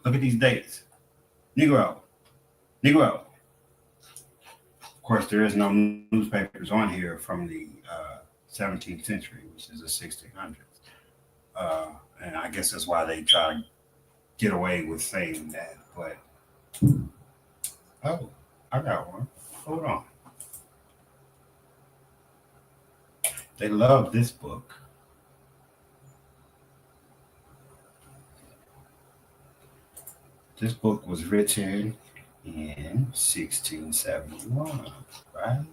Look at these dates. Negro. Of course, there is no newspapers on here from the 17th century, which is the 1600s. And I guess that's why they try to get away with saying that. But, oh, I got one. Hold on. They love this book. This book was written in 1671, right?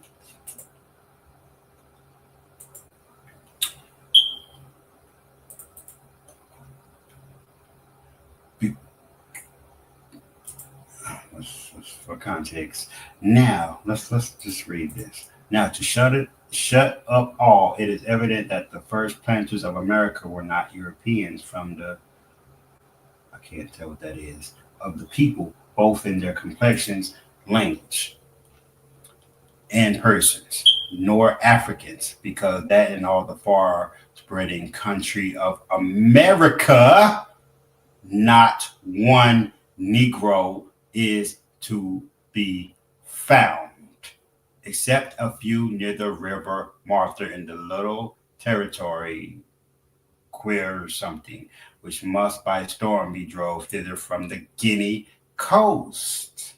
For context. Now, let's just read this. Now, to shut up all, it is evident that the first planters of America were not Europeans from the, I can't tell what that is, of the people, both in their complexions, language, and persons, nor Africans, because that in all the far spreading country of America, not one Negro is to be found, except a few near the river Martha in the little territory, queer something, which must by storm be drove thither from the Guinea coast.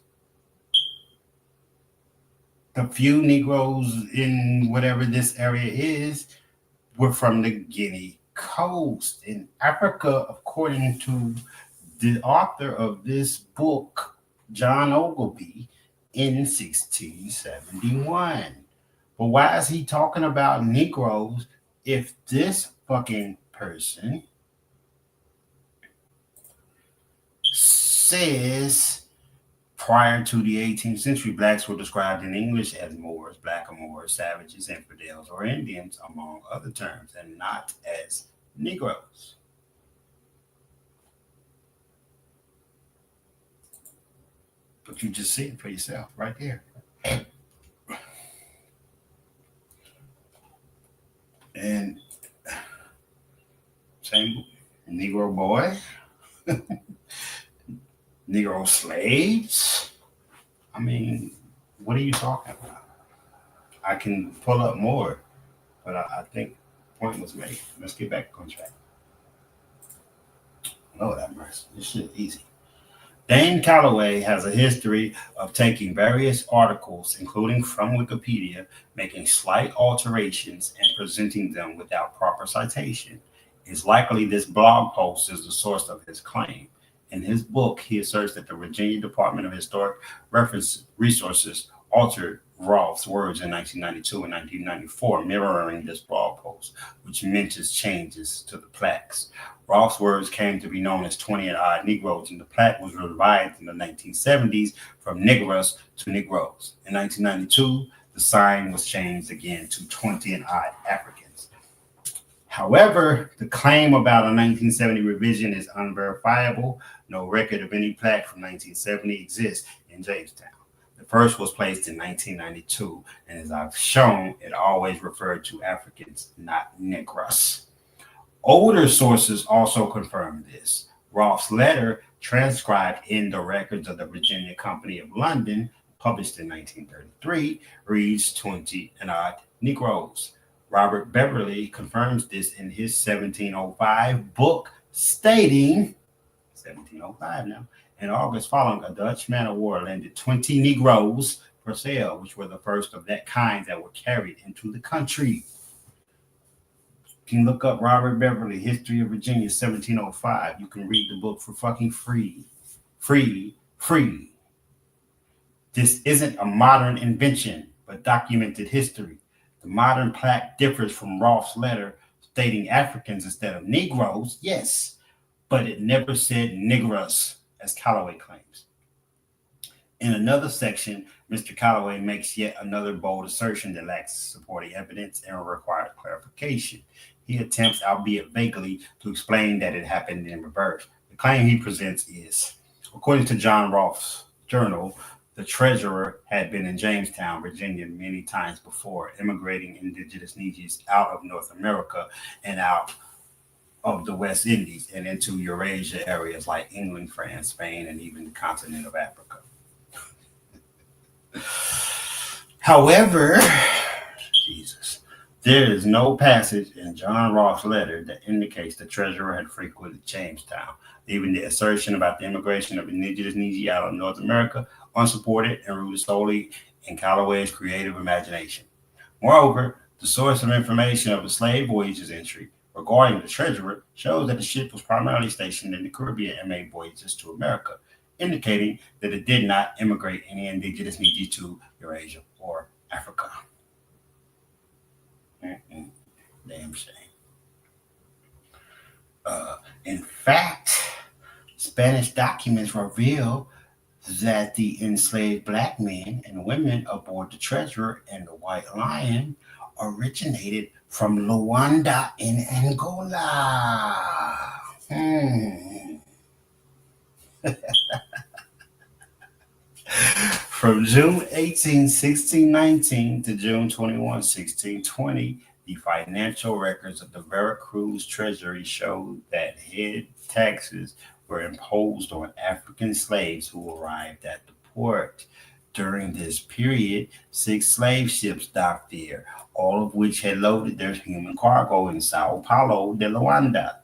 The few Negroes in whatever this area is were from the Guinea coast in Africa, according to the author of this book, John Ogilvie. in 1671. But why is he talking about Negroes if this fucking person says prior to the 18th century, blacks were described in English as Moors, blackamoors, savages, infidels, or Indians, among other terms, and not as Negroes? But you just see it for yourself right there. And same Negro boy, Negro slaves. I mean, what are you talking about? I can pull up more, but I think the point was made. Let's get back on track. Lord have mercy. This shit easy. Dane Calloway has a history of taking various articles, including from Wikipedia, making slight alterations and presenting them without proper citation. It's likely this blog post is the source of his claim. In his book, he asserts that the Virginia Department of Historic Reference Resources altered Rolfe's words in 1992 and 1994, mirroring this blog post, which mentions changes to the plaques. Rolfe's words came to be known as 20 and odd Negroes, and the plaque was revised in the 1970s from Negroes to Negroes. In 1992, the sign was changed again to 20 and odd Africans. However, the claim about a 1970 revision is unverifiable. No record of any plaque from 1970 exists in Jamestown. The first was placed in 1992, and as I've shown, it always referred to Africans, not Negroes. Older sources also confirm this. Rolfe's letter, transcribed in the records of the Virginia Company of London, published in 1933, reads 20 and odd Negroes. Robert Beverly confirms this in his 1705 book, stating, 1705 now, in August following, a Dutch man of war landed 20 Negroes for sale, which were the first of that kind that were carried into the country. You can look up Robert Beverly, History of Virginia, 1705. You can read the book for fucking free. Free, free. This isn't a modern invention, but documented history. The modern plaque differs from Rolfe's letter stating Africans instead of Negroes, yes, but it never said Negroes, as Calloway claims. In another section, Mr. Calloway makes yet another bold assertion that lacks supporting evidence and requires clarification. He attempts, albeit vaguely, to explain that it happened in reverse. The claim he presents is, according to John Rolfe's journal, the treasurer had been in Jamestown, Virginia, many times before, immigrating indigenous Negroes out of North America and out of the West Indies and into Eurasia areas like England, France, Spain, and even the continent of Africa. However, Jesus, there is no passage in John Rolfe's letter that indicates the treasurer had frequented Jamestown, leaving the assertion about the immigration of indigenous Negroes out of North America unsupported and rooted solely in Calloway's creative imagination. Moreover, the source of information of the slave voyages entry regarding the treasurer shows that the ship was primarily stationed in the Caribbean and made voyages to America, indicating that it did not immigrate any indigenous Negroes to Eurasia or Africa. Damn shame. In fact, Spanish documents reveal that the enslaved black men and women aboard the Treasurer and the White Lion originated from Luanda in Angola. From June 18, 1619 to June 21, 1620, the financial records of the Veracruz Treasury showed that head taxes were imposed on African slaves who arrived at the port. During this period, 6 slave ships docked there, all of which had loaded their human cargo in Sao Paulo de Luanda.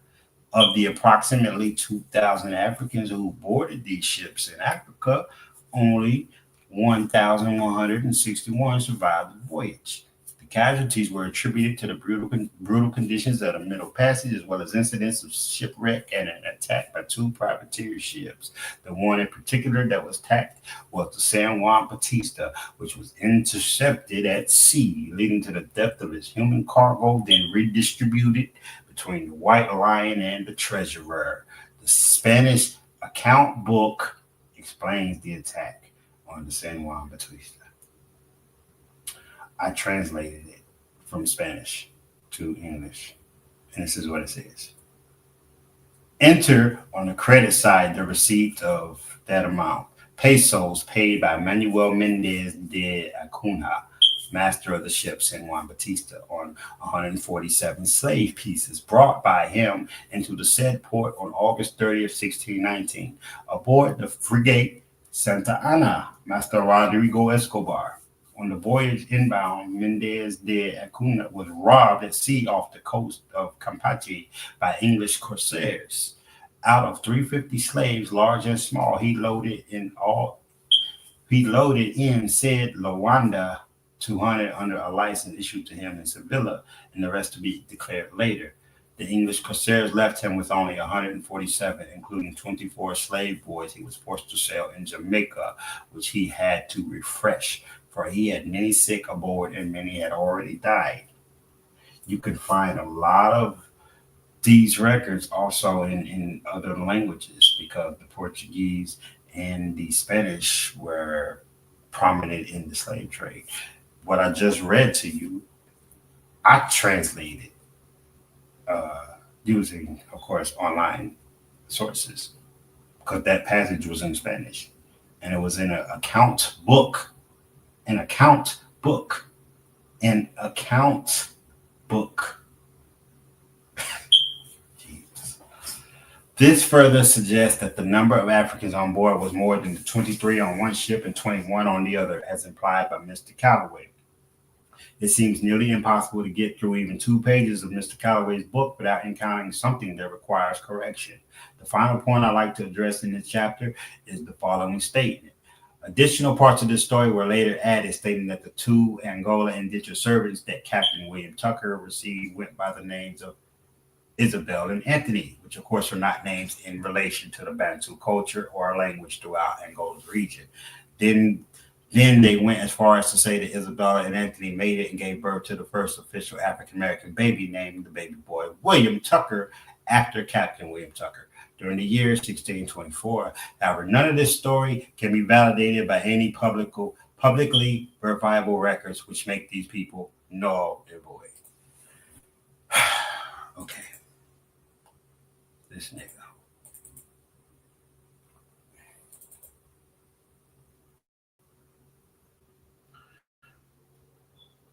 Of the approximately 2,000 Africans who boarded these ships in Africa, only 1,161 survived the voyage. The casualties were attributed to the brutal conditions of the Middle Passage, as well as incidents of shipwreck and an attack by two privateer ships. The one in particular that was attacked was the San Juan Bautista, which was intercepted at sea, leading to the death of its human cargo, then redistributed between the White Lion and the treasurer. The Spanish account book explains the attack on the San Juan Bautista. I translated it from Spanish to English, and this is what it says. Enter on the credit side the receipt of that amount. Pesos paid by Manuel Mendez de Acuna, master of the ship San Juan Bautista, on 147 slave pieces brought by him into the said port on August 30th, 1619, aboard the frigate Santa Ana, Master Rodrigo Escobar. On the voyage inbound, Mendez de Acuna was robbed at sea off the coast of Campeche by English corsairs. Out of 350 slaves, large and small, he loaded in said Luanda 200 under a license issued to him in Sevilla, and the rest to be declared later. The English corsairs left him with only 147, including 24 slave boys he was forced to sell in Jamaica, which he had to refresh, for he had many sick aboard and many had already died. You can find a lot of these records also in other languages, because the Portuguese and the Spanish were prominent in the slave trade. What I just read to you, I translated using, of course, online sources, because that passage was in Spanish and it was in an account book. This further suggests that the number of Africans on board was more than the 23 on one ship and 21 on the other, as implied by Mr. Calloway. It seems nearly impossible to get through even 2 pages of Mr. Calloway's book without encountering something that requires correction. The final point I'd like to address in this chapter is the following statement. Additional parts of this story were later added, stating that the 2 Angola indentured servants that Captain William Tucker received went by the names of Isabel and Anthony, which of course are not names in relation to the Bantu culture or language throughout Angola's region. Then they went as far as to say that Isabella and Anthony made it and gave birth to the first official African-American baby, named the baby boy William Tucker, after Captain William Tucker, during the year 1624. However, none of this story can be validated by any publicly verifiable records, which make these people null and void. Okay. This nigga.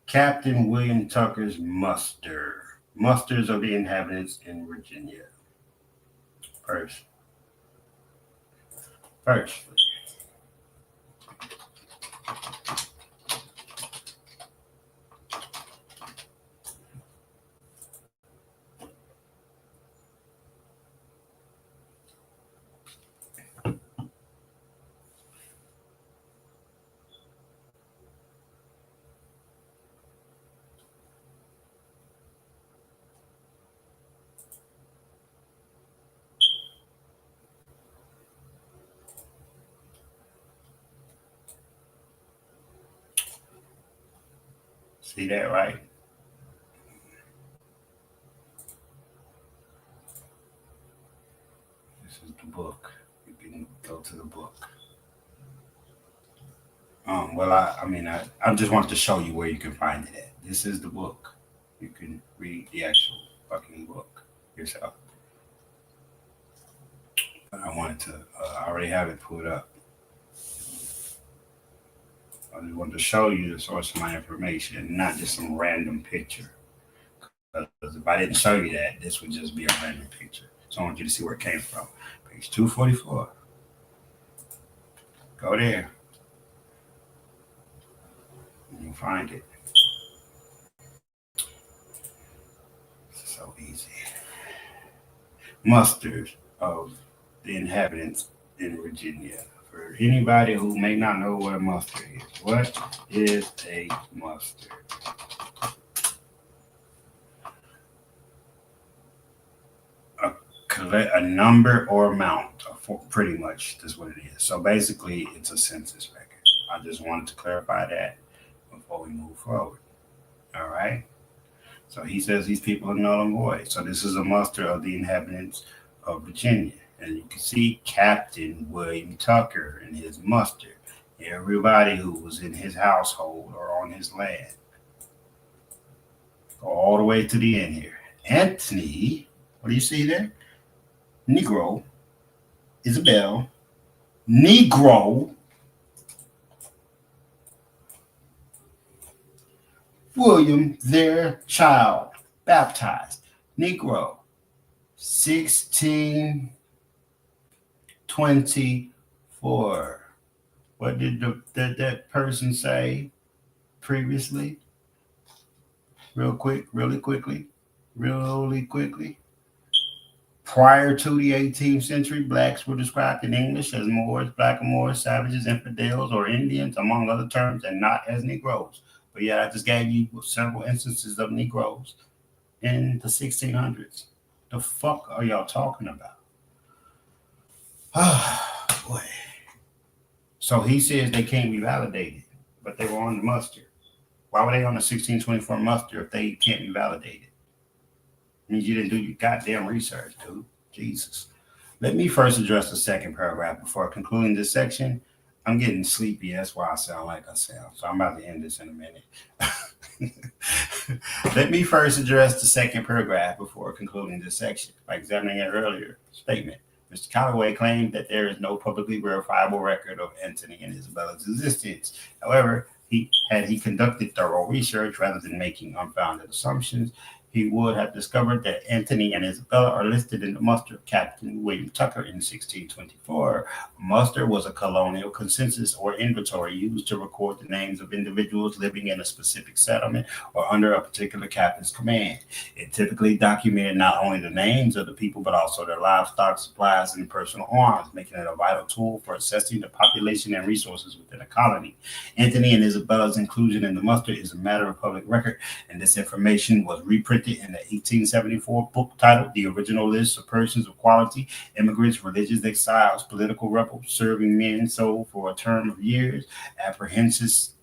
Captain William Tucker's musters of the inhabitants in Virginia. Firstly, see that, right? This is the book. You can go to the book. I just wanted to show you where you can find it at. This is the book. You can read the actual fucking book yourself. But I wanted to, I already have it pulled up. I just wanted to show you the source of my information, not just some random picture. Because if I didn't show you that, this would just be a random picture. So I want you to see where it came from. Page 244. Go there. You'll find it. It's so easy. Musters of the inhabitants in Virginia. For anybody who may not know what a mustard is, what is a mustard? a number or amount, pretty much. That's what it is. So basically, it's a census record. I just wanted to clarify that before we move forward. All right. So he says these people are null and void. So this is a muster of the inhabitants of Virginia. And you can see Captain William Tucker and his muster. Everybody who was in his household or on his land. Go all the way to the end here. Anthony, what do you see there? Negro, Isabel, Negro, William, their child, baptized. Negro, 1624. What did that person say previously? Really quickly. Prior to the 18th century, blacks were described in English as Moors, blackamoors, savages, infidels, or Indians, among other terms, and not as Negroes. But yet I just gave you several instances of Negroes in the 1600s. The fuck are y'all talking about? Oh, boy. So he says they can't be validated, but they were on the muster. Why were they on the 1624 muster if they can't be validated? It means you didn't do your goddamn research, dude. Jesus. Let me first address the second paragraph before concluding this section. I'm getting sleepy. That's why I sound like I sound. So I'm about to end this in a minute. Let me first address the second paragraph before concluding this section by examining an earlier statement. Mr. Calloway claimed that there is no publicly verifiable record of Anthony and Isabella's existence. However, he conducted thorough research rather than making unfounded assumptions, he would have discovered that Anthony and Isabella are listed in the muster of Captain William Tucker in 1624. Muster was a colonial consensus or inventory used to record the names of individuals living in a specific settlement or under a particular captain's command. It typically documented not only the names of the people, but also their livestock, supplies, and personal arms, making it a vital tool for assessing the population and resources within a colony. Anthony and Isabella's inclusion in the muster is a matter of public record, and this information was reprinted in the 1874 book titled The Original List of Persons of Quality, Immigrants, Religious Exiles, Political Rebels, Serving Men sold for a term of years, Apprentices,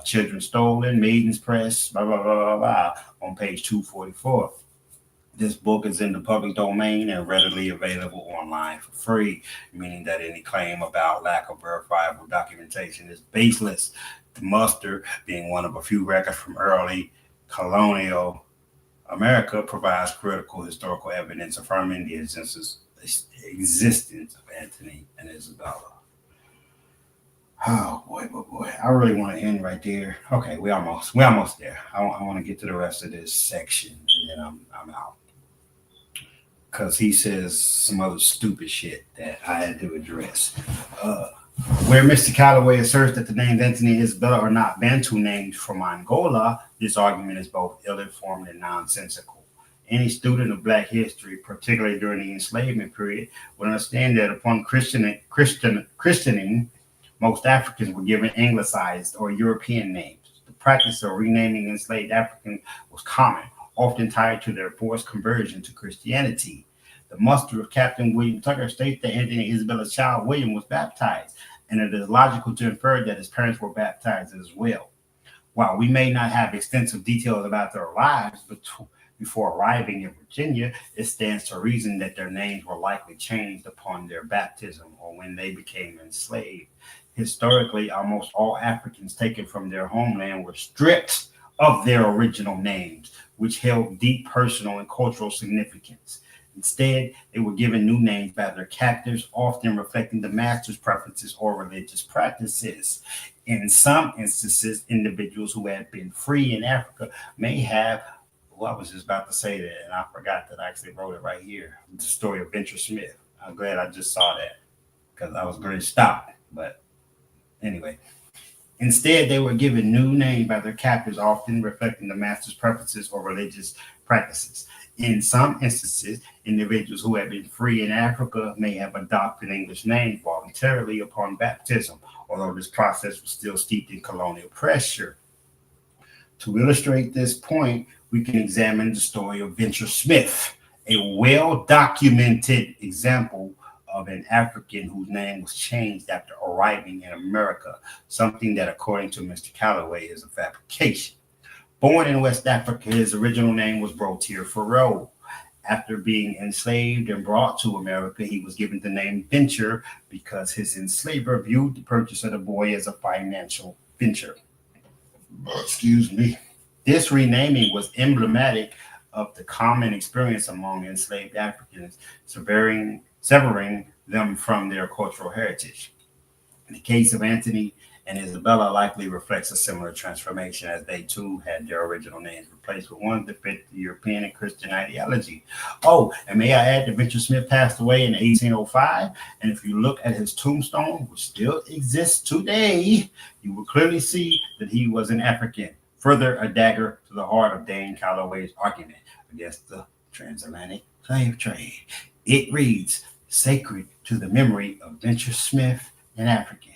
Children Stolen, Maidens Pressed, blah, blah, blah, blah, blah, on page 244. This book is in the public domain and readily available online for free, meaning that any claim about lack of verifiable documentation is baseless. The muster, being one of a few records from early colonial America, provides critical historical evidence affirming the existence of Anthony and Isabella. Oh boy. I really want to end right there. Okay, we're almost there. I want to get to the rest of this section and then I'm out. Because he says some other stupid shit that I had to address. Where Mr. Calloway asserts that the names Anthony and Isabella are not Bantu names from Angola, this argument is both ill-informed and nonsensical. Any student of Black history, particularly during the enslavement period, would understand that upon christening, most Africans were given anglicized or European names. The practice of renaming enslaved Africans was common, often tied to their forced conversion to Christianity. The muster of Captain William Tucker states that Anthony and Isabella's child William was baptized, and it is logical to infer that his parents were baptized as well. While we may not have extensive details about their lives before arriving in Virginia, it stands to reason that their names were likely changed upon their baptism or when they became enslaved. Historically, almost all Africans taken from their homeland were stripped of their original names, which held deep personal and cultural significance. Instead, they were given new names by their captors, often reflecting the master's preferences or religious practices. In some instances, individuals who had been free in Africa may have, well, I was just about to say that, and I forgot that I actually wrote it right here. The story of Venture Smith. I'm glad I just saw that because I was going to stop. But anyway, instead, they were given new names by their captors, often reflecting the master's preferences or religious practices. In some instances, individuals who had been free in Africa may have adopted English names voluntarily upon baptism, although this process was still steeped in colonial pressure. To illustrate this point, we can examine the story of Venture Smith, a well documented example of an African whose name was changed after arriving in America, something that, according to Mr. Calloway, is a fabrication. Born in West Africa, his original name was Brotier Farrell. After being enslaved and brought to America, he was given the name Venture because his enslaver viewed the purchase of the boy as a financial venture. Excuse me. This renaming was emblematic of the common experience among enslaved Africans, severing them from their cultural heritage. In the case of Anthony and Isabella, likely reflects a similar transformation, as they too had their original names replaced with ones that fit the European and Christian ideology. Oh, and may I add that Venture Smith passed away in 1805, and if you look at his tombstone, which still exists today, you will clearly see that he was an African. Further, a dagger to the heart of Dane Calloway's argument against the transatlantic slave trade. It reads, "Sacred to the memory of Venture Smith, an African.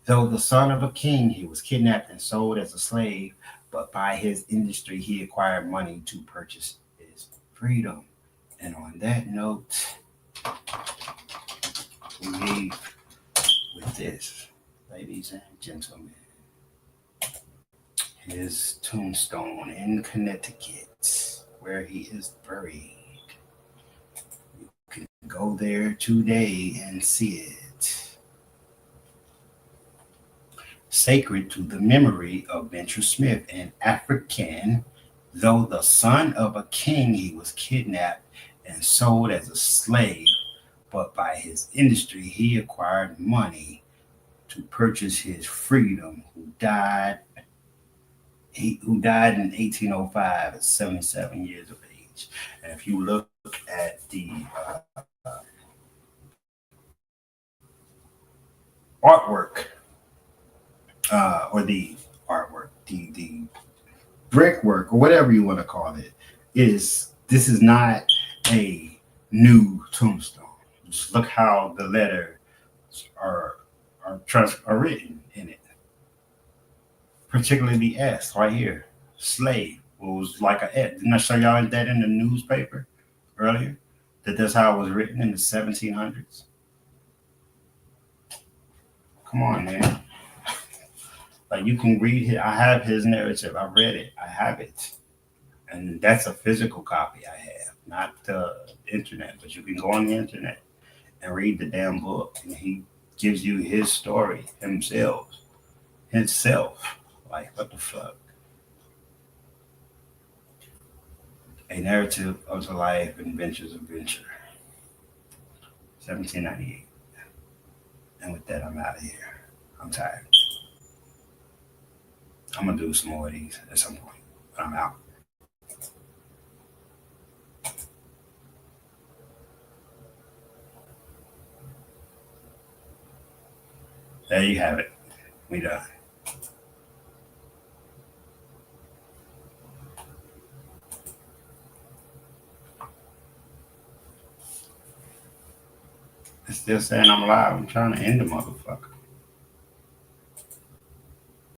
Though the son of a king, he was kidnapped and sold as a slave, but by his industry, he acquired money to purchase his freedom." And on that note, we leave with this, ladies and gentlemen. His tombstone in Connecticut, where he is buried. You can go there today and see it. Sacred to the memory of Venture Smith, an African, though the son of a king, he was kidnapped and sold as a slave, but by his industry, he acquired money to purchase his freedom, who died in 1805 at 77 years of age. And if you look at the artwork, or the artwork, the brickwork, or whatever you want to call it, this is not a new tombstone. Just look how the letters are written in it. Particularly the S right here, slave, was like a S. Didn't I show y'all that in the newspaper earlier? That's how it was written in the 1700s. Come on, man. Like, you can read it. I have his narrative. I read it. I have it. And that's a physical copy I have, not the internet. But you can go on the internet and read the damn book. And he gives you his story himself. Like, what the fuck? A narrative of the life and adventures of Venture. 1798. And with that, I'm out of here. I'm tired. I'm going to do some more of these at some point. But I'm out. There you have it. We done. It's still saying I'm live. I'm trying to end the motherfucker.